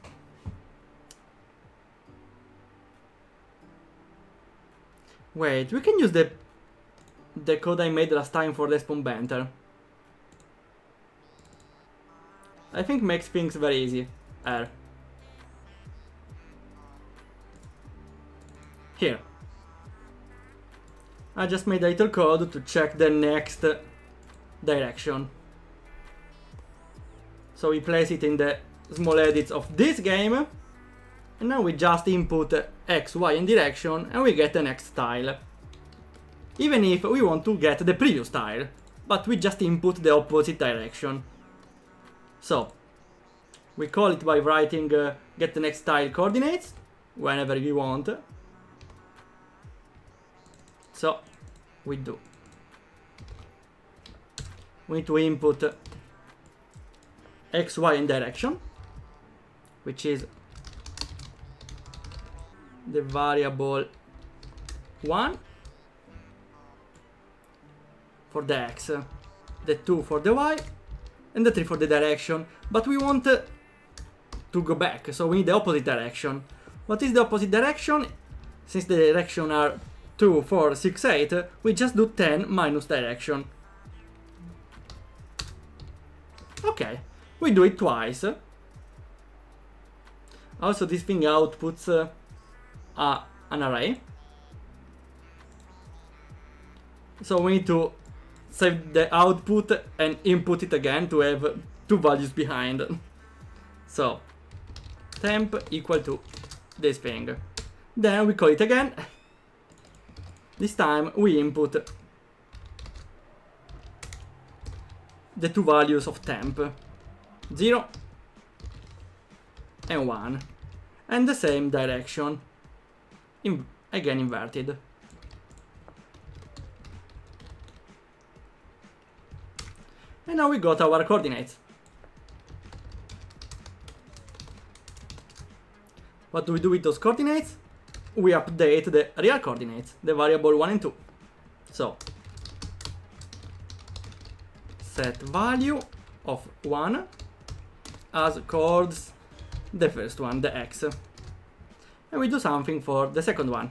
A: wait, we can use the code I made last time for the spawn banter. I think makes things very easy. Here. I just made a little code to check the next direction. So we place it in the small edits of this game. And now we just input X, Y, and direction and we get the next tile. Even if we want to get the previous tile, but we just input the opposite direction. So, we call it by writing get the next tile coordinates, whenever we want. So, we do. We need to input X, Y, and direction, which is the variable 1 for the X, the 2 for the Y, and the 3 for the direction. But we want to go back, so we need the opposite direction. What is the opposite direction? Since the direction are 2, 4, 6, 8, we just do 10 minus direction. Okay, we do it twice. Also, this thing outputs an array. So we need to save the output and input it again to have two values behind. So temp equal to this thing. Then we call it again. This time we input the two values of temp, 0 and 1, and the same direction, again inverted. And now we got our coordinates. What do we do with those coordinates? We update the real coordinates, the variable 1 and 2. So, set value of 1 as coords the first one, the X. And we do something for the second one,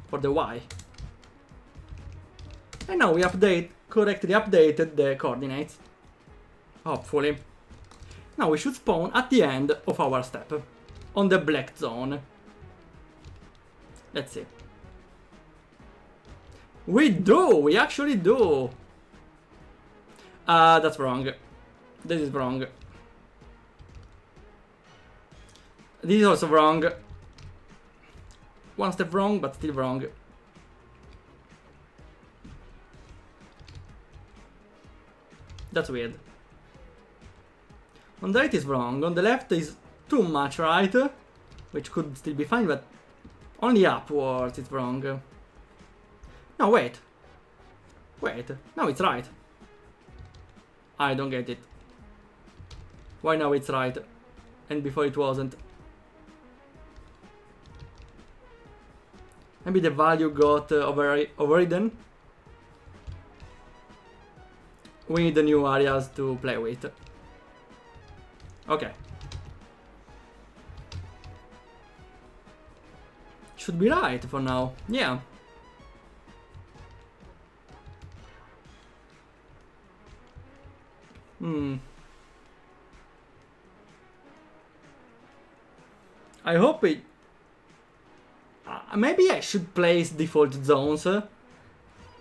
A: for the Y. And now we correctly updated the coordinates. Hopefully. Now we should spawn at the end of our step, on the black zone. Let's see. We actually do! That's wrong. This is wrong. This is also wrong. One step wrong, but still wrong. That's weird. On the right is wrong, on the left is too much right, which could still be fine, but only upwards it's wrong. No, wait. Now it's right. I don't get it. Why now it's right, and before it wasn't? Maybe the value got overridden? We need the new areas to play with. Okay. Should be right for now. Yeah. I hope it... maybe I should place default zones.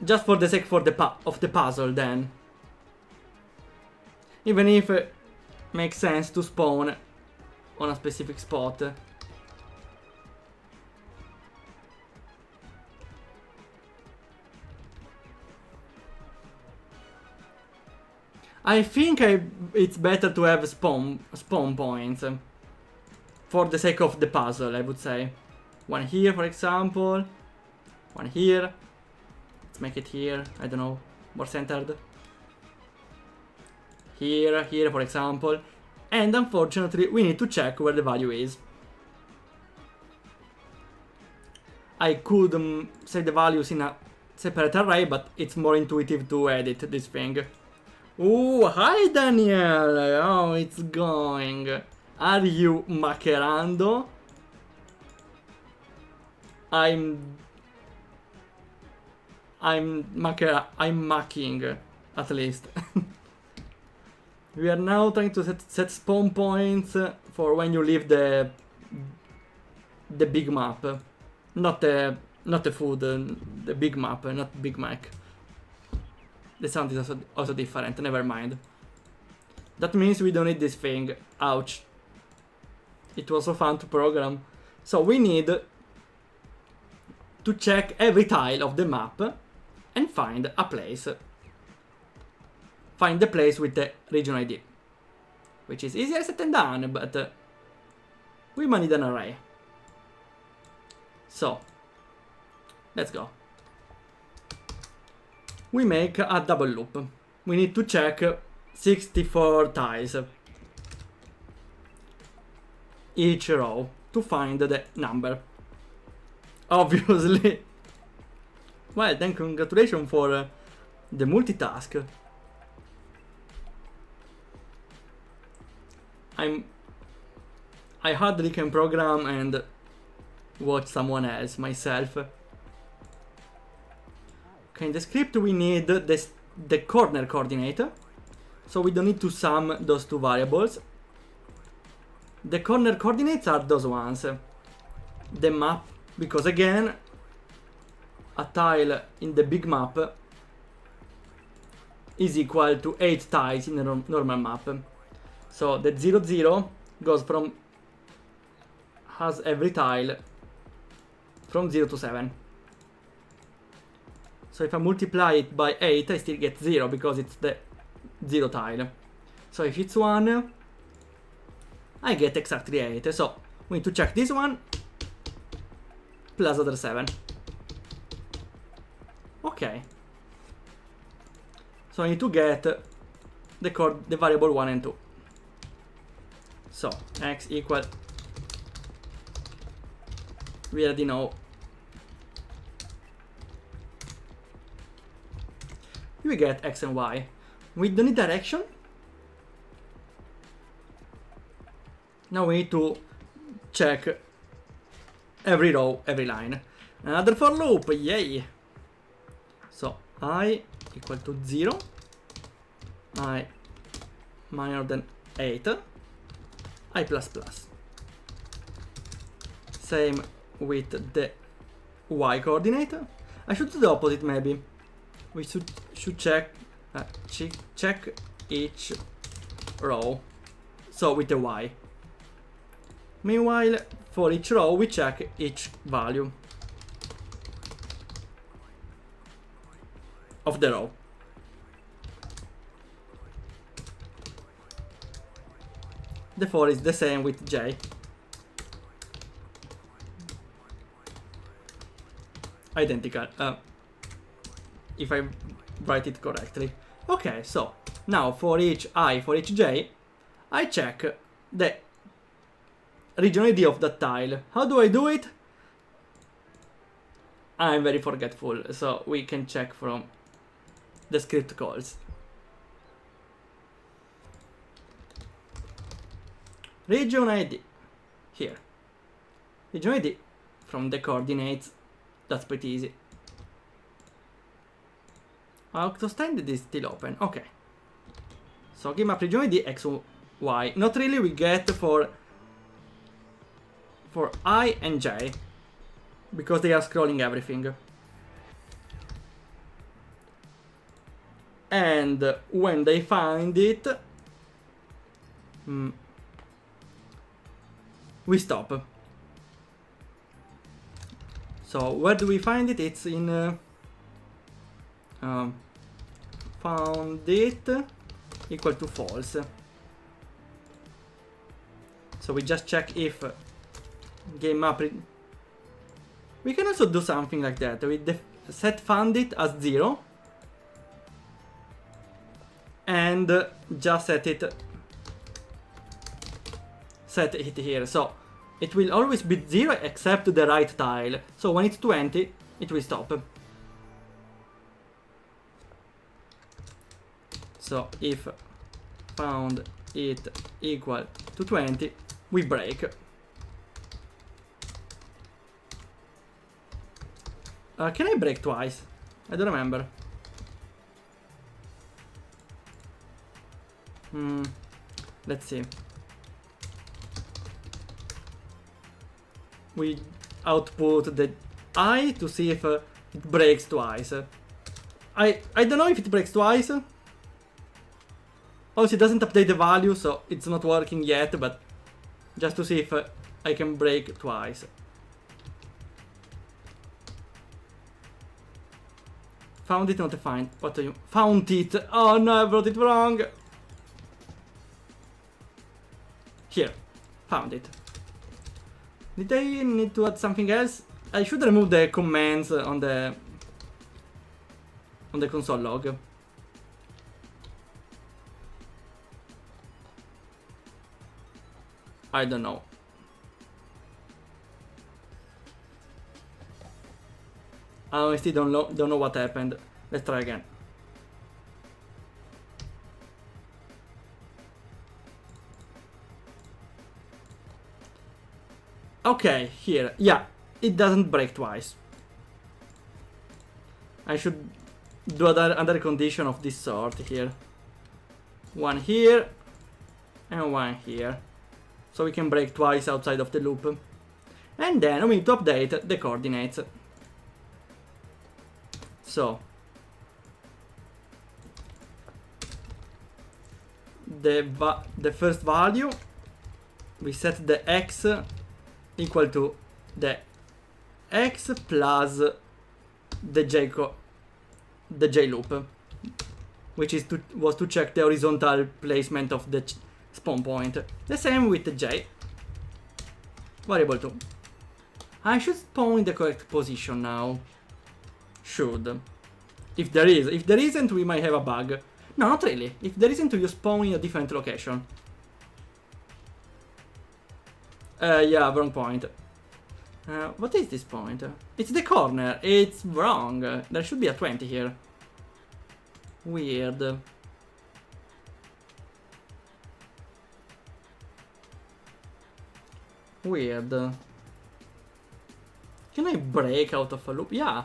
A: Just for the sake of the puzzle then. Even if it makes sense to spawn on a specific spot. I think it's better to have spawn points. For the sake of the puzzle, I would say. One here, for example. One here. Let's make it here. I don't know. More centered. Here, for example. And unfortunately, we need to check where the value is. I could save the values in a separate array, but it's more intuitive to edit this thing. Ooh, hi Daniel! Oh, it's going. Are you maccherando? I'm macking, at least. We are now trying to set spawn points for when you leave the big map. Not the food, the big map, not Big Mac. The sound is also different, never mind. That means we don't need this thing. Ouch. It was so fun to program. So we need to check every tile of the map and find a place. Find the place with the region ID. Which is easier said than done, but we might need an array. So, let's go. We make a double loop. We need to check 64 tiles each row to find the number. Obviously. Well, then congratulations for the multitask. I hardly can program and watch someone else myself. Okay, in the script we need the corner coordinate, so we don't need to sum those two variables. The corner coordinates are those ones. The map, because again, a tile in the big map is equal to 8 tiles in a normal map. So the 0, 0 goes from, has every tile from 0 to 7. So if I multiply it by 8, I still get 0 because it's the 0 tile. So if it's 1, I get exactly 8. So we need to check this one plus other 7. Okay. So I need to get the variable 1 and 2. So x equal, we already know. We get x and y. We don't need direction. Now we need to check every row, every line. Another for loop, yay! So I equal to 0, I minor than 8, I plus plus. Same with the y coordinate. I should do the opposite maybe. We should check each row, so with the y. Meanwhile, for each row we check each value of the row. The 4 is the same with j. Identical, if I write it correctly. Okay, so now for each I, for each j, I check the region ID of that tile. How do I do it? I'm very forgetful, so we can check from the script calls. Region ID, here. Region ID from the coordinates, that's pretty easy. Autostand is still open, okay. So game up region ID x, y. Not really we get for I and j, because they are scrolling everything. And when they find it, we stop. So where do we find it? It's in found it equal to false. So we just check if game up. We can also do something like that. We set found it as 0 and just set it here. So it will always be 0 except the right tile. So when it's 20, it will stop. So if found it equal to 20, we break. Can I break twice? I don't remember. Let's see. We output the I to see if it breaks twice. I don't know if it breaks twice. Also, it doesn't update the value, so it's not working yet, but just to see if I can break twice. Found it, not defined. What do you... Found it! Oh no, I wrote it wrong! Here. Found it. Did I need to add something else? I should remove the commands on the console log. I don't know. I still don't know what happened. Let's try again. Okay, here. Yeah, it doesn't break twice. I should do another condition of this sort here. One here and one here. So we can break twice outside of the loop. And then we need to update the coordinates. So the first value, we set the x equal to the x plus the j loop, which is was to check the horizontal placement of the spawn point. The same with the j. Variable 2. I should spawn in the correct position now. Should. If there is. If there isn't, we might have a bug. No, not really. If there isn't, you spawn in a different location. Yeah, wrong point. What is this point? It's the corner. It's wrong. There should be a 20 here. Weird. Weird. Can I break out of a loop? Yeah.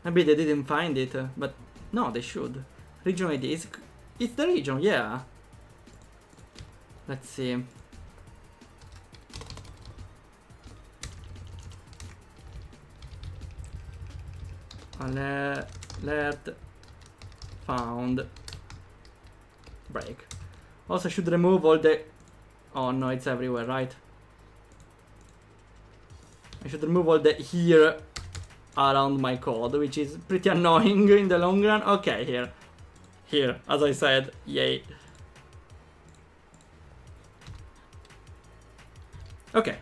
A: Maybe they didn't find it, but no, they should. Region ID. It's the region, yeah. Let's see. Alert found break. Also, I should remove all the... Oh no, it's everywhere, right? I should remove all the here around my code, which is pretty annoying in the long run. Okay, here. Here, as I said, yay. Okay.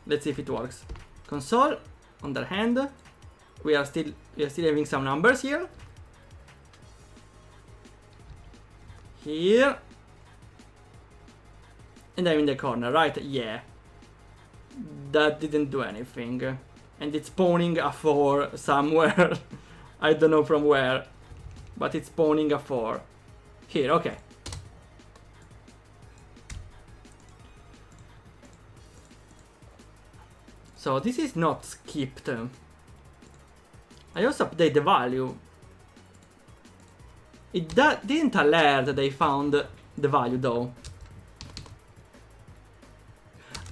A: Let's see if it works. Console, on the other hand, we are still having some numbers here. Here. And I'm in the corner, right? Yeah. That didn't do anything. And it's spawning a 4 somewhere. I don't know from where. But it's spawning a 4. Here, okay. So this is not skipped. I also update the value. It didn't alert they found the value though.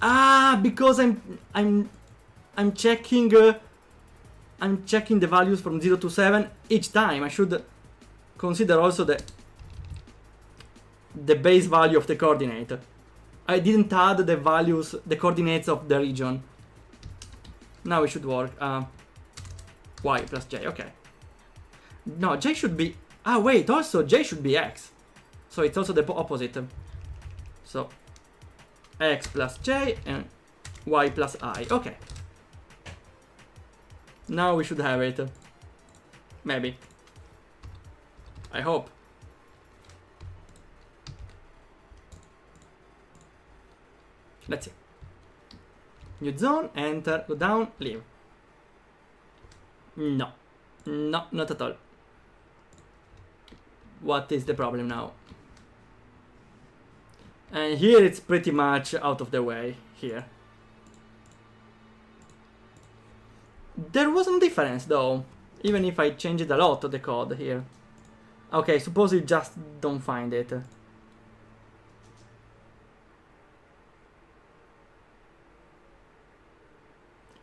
A: Ah, because I'm checking the values from 0 to 7 each time. I should consider also the base value of the coordinate. I didn't add the values, the coordinates of the region. Now it should work. Y plus j, okay. No, j should be... Ah, wait, also j should be x. So it's also the opposite. So x plus j and y plus I, okay. Now we should have it. Maybe. I hope. Let's see. New zone, enter, go down, leave. No. No, not at all. What is the problem now? And here it's pretty much out of the way, here. There was some difference though, even if I changed a lot of the code here. Okay, suppose you just don't find it.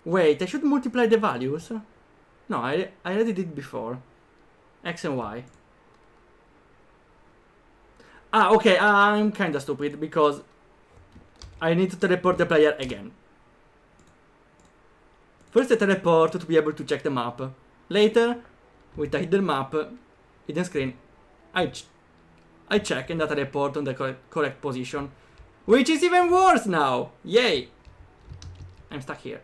A: Wait, I should multiply the values? No, I already did before. X and Y. Ah, okay, I'm kinda stupid because I need to teleport the player again. First I teleport to be able to check the map. Later, with a hidden map, hidden screen, I check and I teleport on the correct position. Which is even worse now! Yay! I'm stuck here.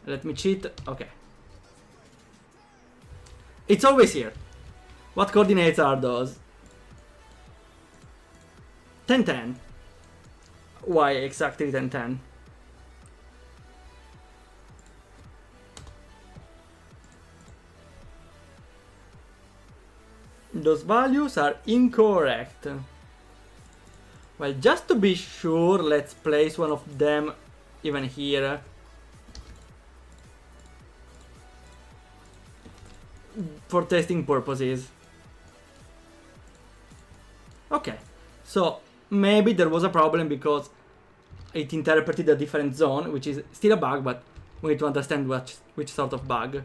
A: Let me cheat. Okay. It's always here. What coordinates are those? 10, 10. Why exactly 10, 10? Those values are incorrect. Well, just to be sure, let's place one of them even here. For testing purposes. Okay, so maybe there was a problem because it interpreted a different zone, which is still a bug, but we need to understand which sort of bug.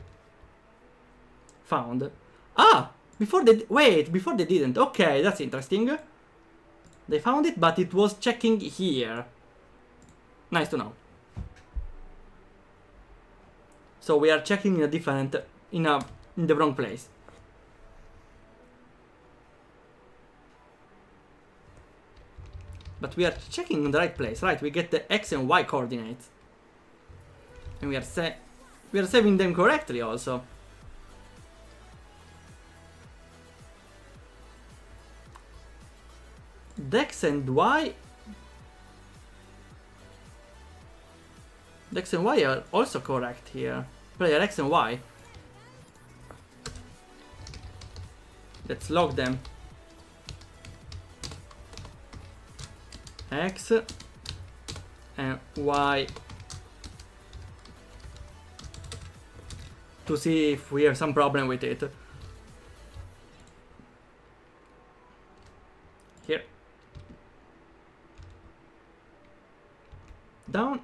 A: Found. Ah! Before they didn't. Okay, that's interesting. They found it, but it was checking here. Nice to know. So we are checking in a different, in the wrong place. But we are checking in the right place, right? We get the X and Y coordinates. And we are saving them correctly also. The X and Y are also correct here. Player X and Y. Let's log them. X and Y to see if we have some problem with it. Here. Down.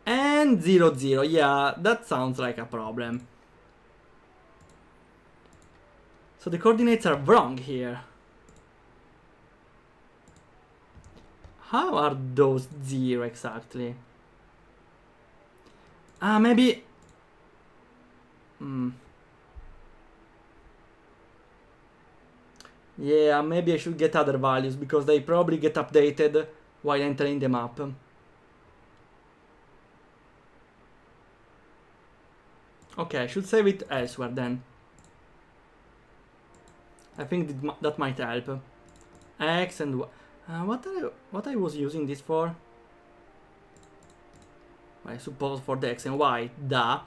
A: And 0, 0. Yeah, that sounds like a problem. So the coordinates are wrong here. How are those 0 exactly? Ah, maybe... Yeah, maybe I should get other values because they probably get updated while entering the map. Okay, I should save it elsewhere then. I think that might help. X and Y. What I was using this for? I suppose for the X and Y. Duh.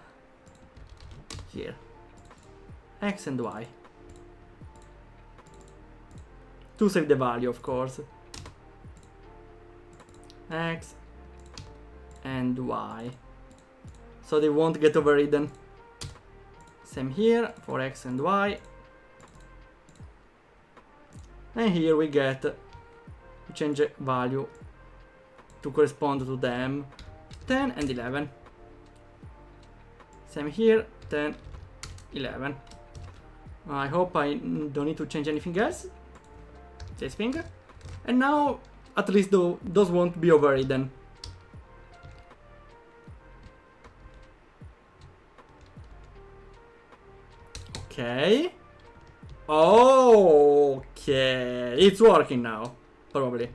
A: Here. X and Y. To save the value, of course. X and Y. So they won't get overridden. Same here for X and Y. And here we get to change value to correspond to them. 10 and 11. Same here, 10, 11. I hope I don't need to change anything else. This thing. And now, at least those won't be overridden. Okay. Okay. It's working now. Probably.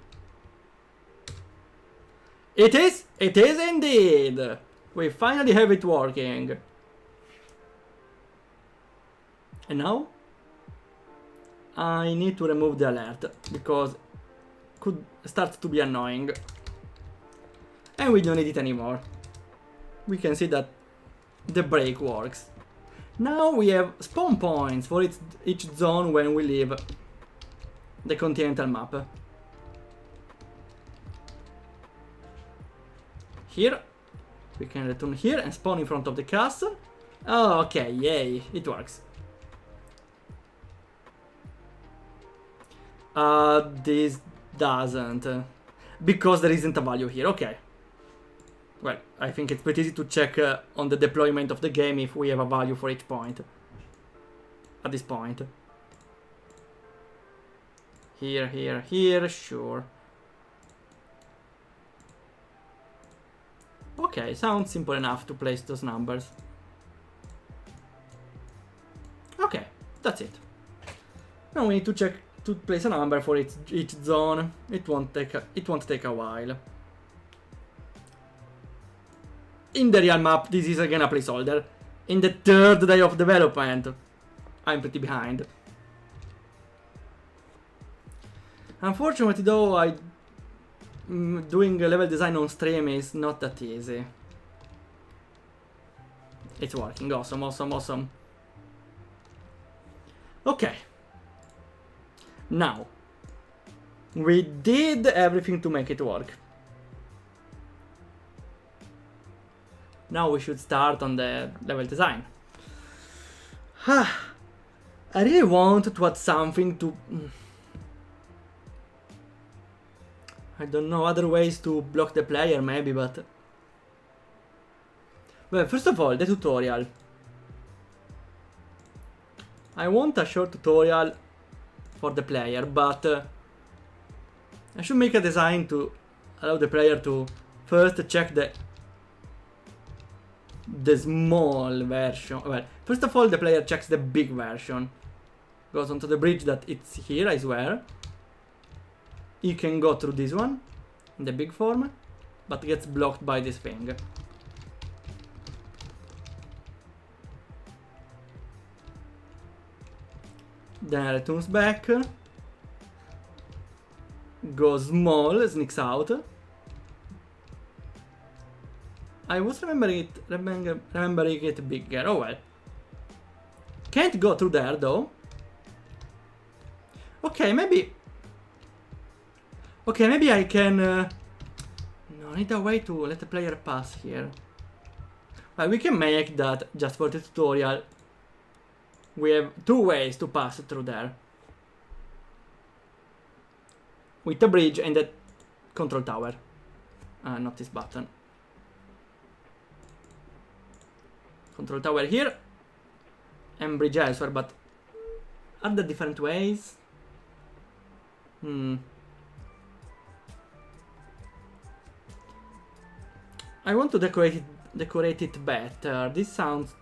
A: It is indeed. We finally have it working. And now I need to remove the alert because could start to be annoying. And we don't need it anymore. We can see that the break works. Now we have spawn points for each zone when we leave the continental map. Here, we can return here and spawn in front of the castle. Oh, okay, yay, it works. This doesn't. Because there isn't a value here, okay. Well, I think it's pretty easy to check on the deployment of the game if we have a value for each point. At this point. Here, here, here, sure. Okay, sounds simple enough to place those numbers. Okay, that's it. Now we need to check to place a number for each zone. It won't take a while. In the real map, this is again a placeholder. In the third day of development, I'm pretty behind. Unfortunately though, doing a level design on stream is not that easy. It's working, awesome, awesome, awesome. Okay. Now, we did everything to make it work. Now we should start on the level design. I really want to add something to... I don't know, other ways to block the player maybe, but... Well, first of all, the tutorial. I want a short tutorial for the player, but I should make a design to allow the player to first check the small version. Well, first of all, the player checks the big version. Goes onto the bridge that it's here, I swear. He can go through this one, in the big form, but gets blocked by this thing. Then returns back. Goes small, sneaks out. I was remembering it bigger. Oh well. Can't go through there though. Okay, maybe. Okay, maybe I can. No, I need a way to let the player pass here. Well, we can make that just for the tutorial. We have two ways to pass through there. With the bridge and the control tower. Not this button. Control tower here. And bridge elsewhere, but are there different ways? I want to decorate it better. This sounds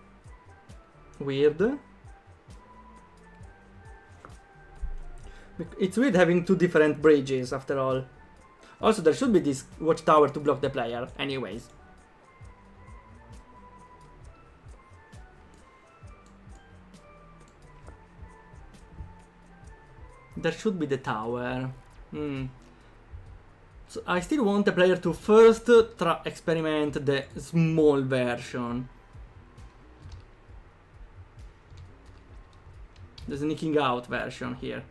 A: weird. It's weird having two different bridges after all. Also, there should be this watchtower to block the player, anyways. There should be the tower. So I still want the player to first experiment the small version. The sneaking out version here.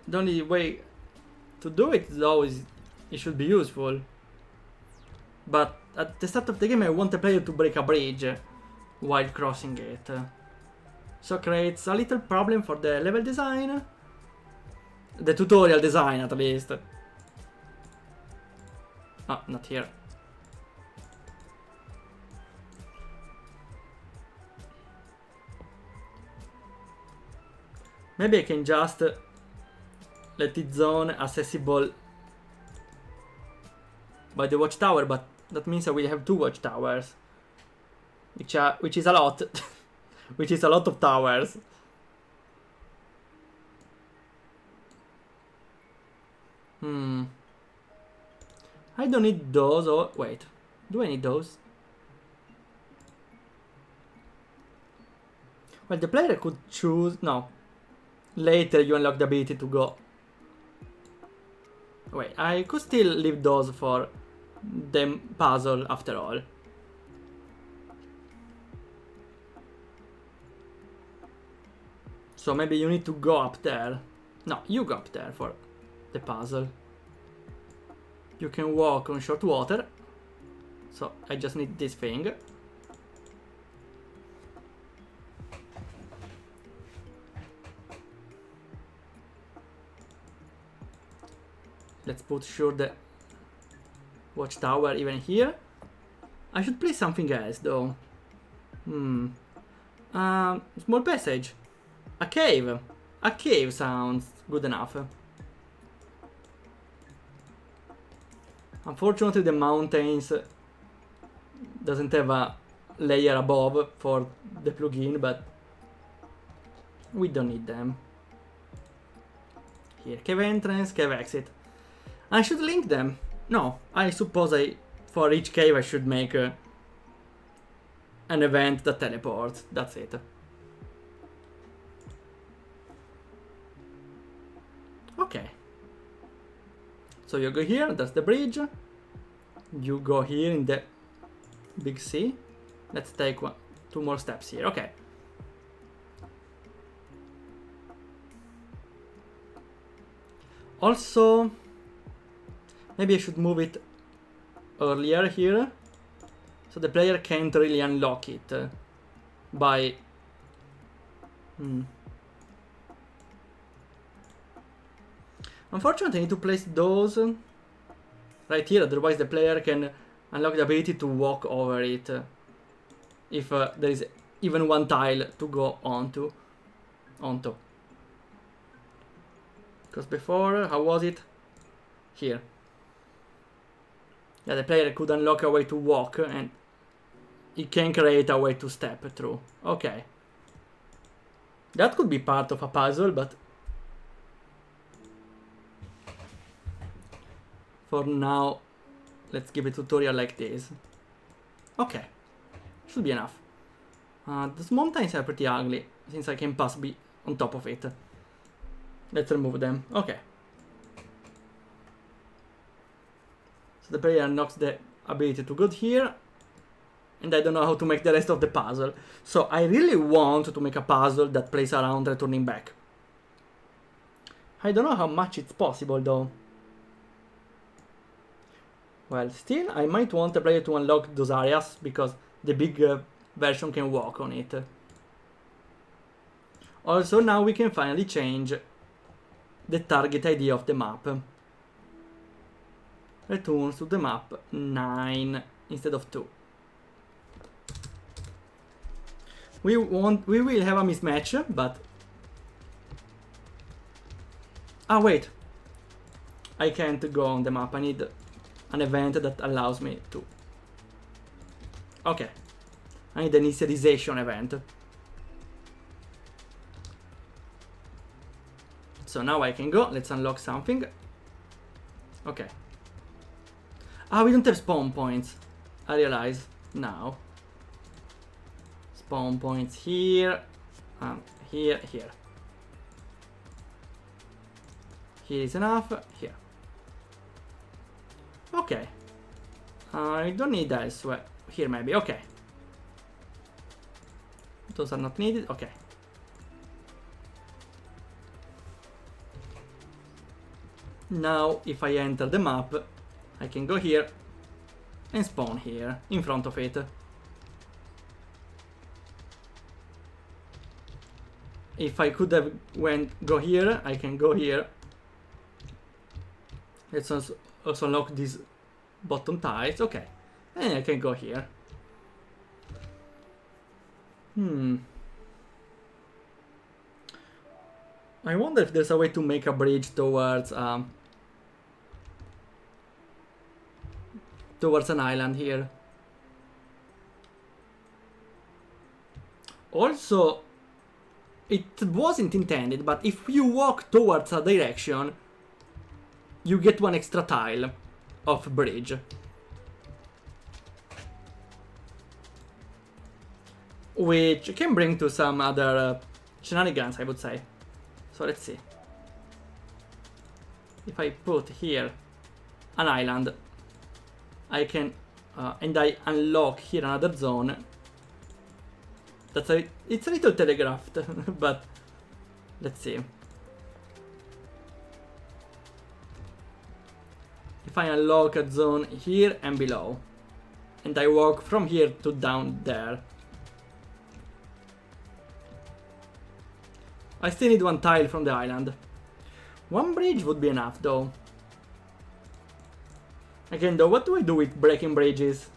A: The only way to do it though is it should be useful. But at the start of the game I want the player to break a bridge while crossing it. So creates a little problem for the level design. The tutorial design at least. Oh, not here. Maybe I can just let it zone accessible by the watchtower, but that means I will have two watchtowers, which is a lot, which is a lot of towers. I don't need those. Oh wait, do I need those? Well, the player could choose. No, later you unlock the ability to go. Wait, I could still leave those for the puzzle after all. So maybe you need to go up there. No, you go up there for the puzzle. You can walk on short water. So I just need this thing. Let's put sure the watchtower even here. I should play something else though. Small passage. A cave. A cave sounds good enough. Unfortunately, the mountains doesn't have a layer above for the plugin, but we don't need them. Here, cave entrance, cave exit. I should link them. No, I suppose for each cave I should make an event that teleports. That's it. Okay. So you go here, that's the bridge. You go here in the big sea. Let's take two more steps here. Okay. Also, maybe I should move it earlier here, so the player can't really unlock it by... Unfortunately, I need to place those right here, otherwise the player can unlock the ability to walk over it if there is even one tile to go onto. Because before, how was it? Here. Yeah, the player could unlock a way to walk and it can create a way to step through. Okay. That could be part of a puzzle, but for now, let's give a tutorial like this. Okay. Should be enough. Those mountains are pretty ugly, since I can pass on top of it. Let's remove them. Okay. So the player unlocks the ability to go here. And I don't know how to make the rest of the puzzle. So I really want to make a puzzle that plays around returning back. I don't know how much it's possible though. Well, still, I might want the player to unlock those areas because the big version can walk on it. Also, now we can finally change the target ID of the map. Returns to the map 9 instead of 2. We will have a mismatch, but... Ah, wait. I can't go on the map. I need an event that allows me to. Okay. I need an initialization event. So now I can go. Let's unlock something. Okay. Ah, we don't have spawn points. I realize now. Spawn points here. Here. Here is enough. Here. Okay. I don't need elsewhere. Here maybe. Okay. Those are not needed. Okay. Now, if I enter the map, I can go here and spawn here in front of it. If I could have go here, I can go here. Let's also unlock these bottom tiles. Okay. And I can go here. I wonder if there's a way to make a bridge towards an island here. Also, it wasn't intended, but if you walk towards a direction, you get one extra tile of bridge. Which can bring to some other shenanigans, I would say. So let's see. If I put here an island, I can, and I unlock here another zone. It's a little telegraphed, but let's see. If I unlock a zone here and below, and I walk from here to down there, I still need one tile from the island. One bridge would be enough though. Again though, what do I do with breaking bridges?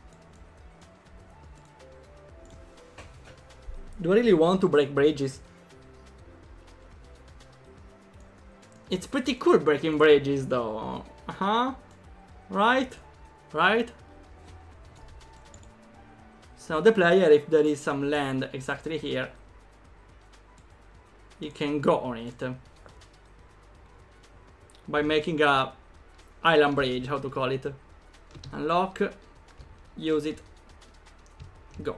A: Do I really want to break bridges? It's pretty cool breaking bridges though. Right? Right? So the player, if there is some land exactly here, he can go on it. By making a island bridge, how to call it. Unlock, use it, go.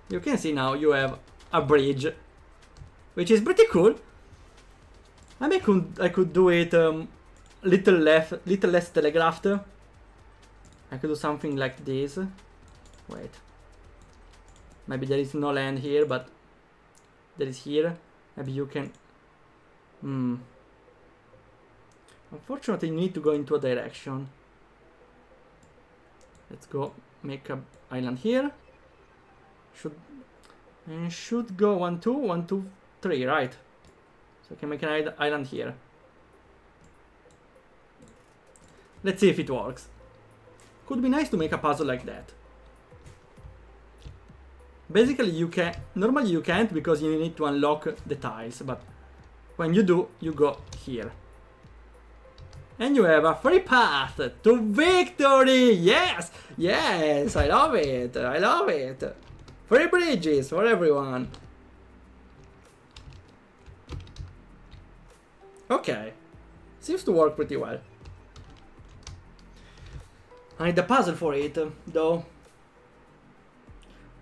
A: You can see now you have a bridge, which is pretty cool. I mean, I could do it little less telegraphed. I could do something like this. Wait. Maybe there is no land here, but there is here. Maybe you can. Unfortunately, you need to go into a direction. Let's go make a island here. Should go 1, 2, 1, 2, 3, right? So I can make an island here. Let's see if it works. Could be nice to make a puzzle like that. Basically, you can. Normally, you can't because you need to unlock the tiles, but when you do, you go here. And you have a free path to victory! Yes! Yes! I love it! I love it! Free bridges for everyone! Okay. Seems to work pretty well. I need a puzzle for it, though.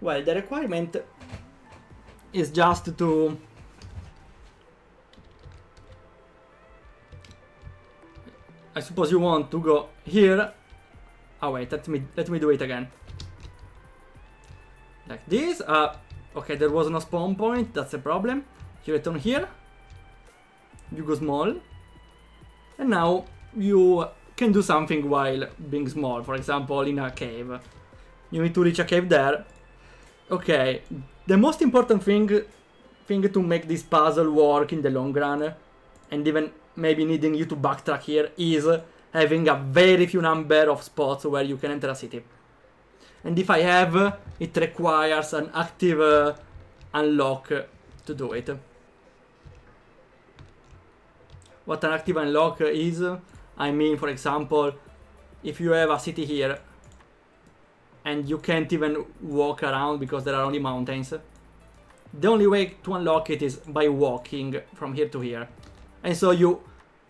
A: Well, the requirement is just to... I suppose you want to go here. Oh wait, let me do it again. Like this. Okay, there was no spawn point. That's a problem. You return here. You go small, and now you can do something while being small. For example, in a cave, you need to reach a cave there. Okay, the most important thing to make this puzzle work in the long run, and even maybe needing you to backtrack here, is having a very few number of spots where you can enter a city. And if I have, it requires an active unlock to do it. What an active unlock is, I mean, for example, if you have a city here and you can't even walk around because there are only mountains, the only way to unlock it is by walking from here to here. And so you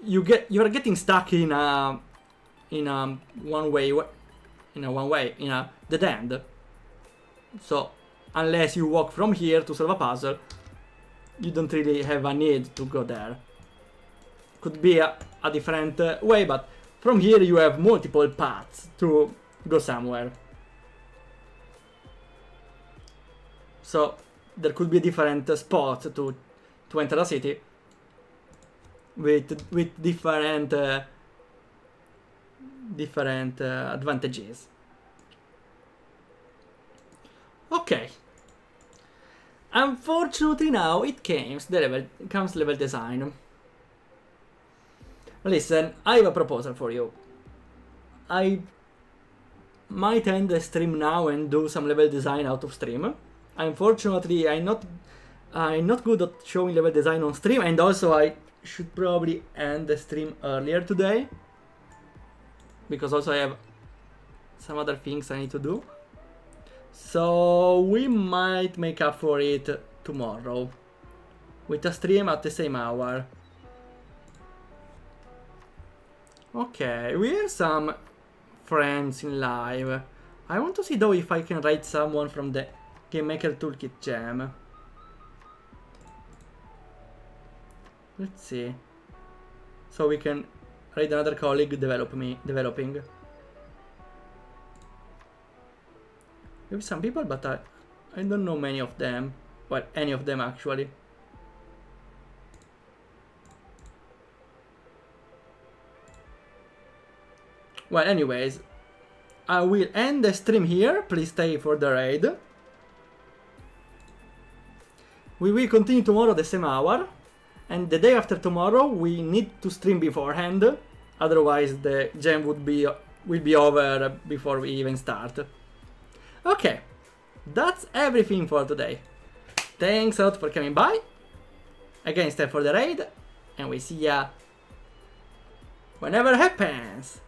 A: are getting stuck in a dead end. So unless you walk from here to solve a puzzle, you don't really have a need to go there. Could be a different way, but from here you have multiple paths to go somewhere. So there could be different spots to enter a city with different advantages. Okay. Unfortunately now it comes level design. Listen, I have a proposal for you. I might end the stream now and do some level design out of stream. Unfortunately, I'm not good at showing level design on stream, and also I should probably end the stream earlier today, because also I have some other things I need to do. So we might make up for it tomorrow with a stream at the same hour. Okay, we have some friends in live. I want to see though if I can write someone from the Game Maker Toolkit Jam. Let's see. So we can raid another colleague developing. We have some people, but I don't know many of them. Well, any of them actually. Well, anyways, I will end the stream here. Please stay for the raid. We will continue tomorrow the same hour. And the day after tomorrow, we need to stream beforehand. Otherwise, the jam will be over before we even start. Okay, that's everything for today. Thanks a lot for coming by. Again, stay for the raid. And we see ya whenever it happens.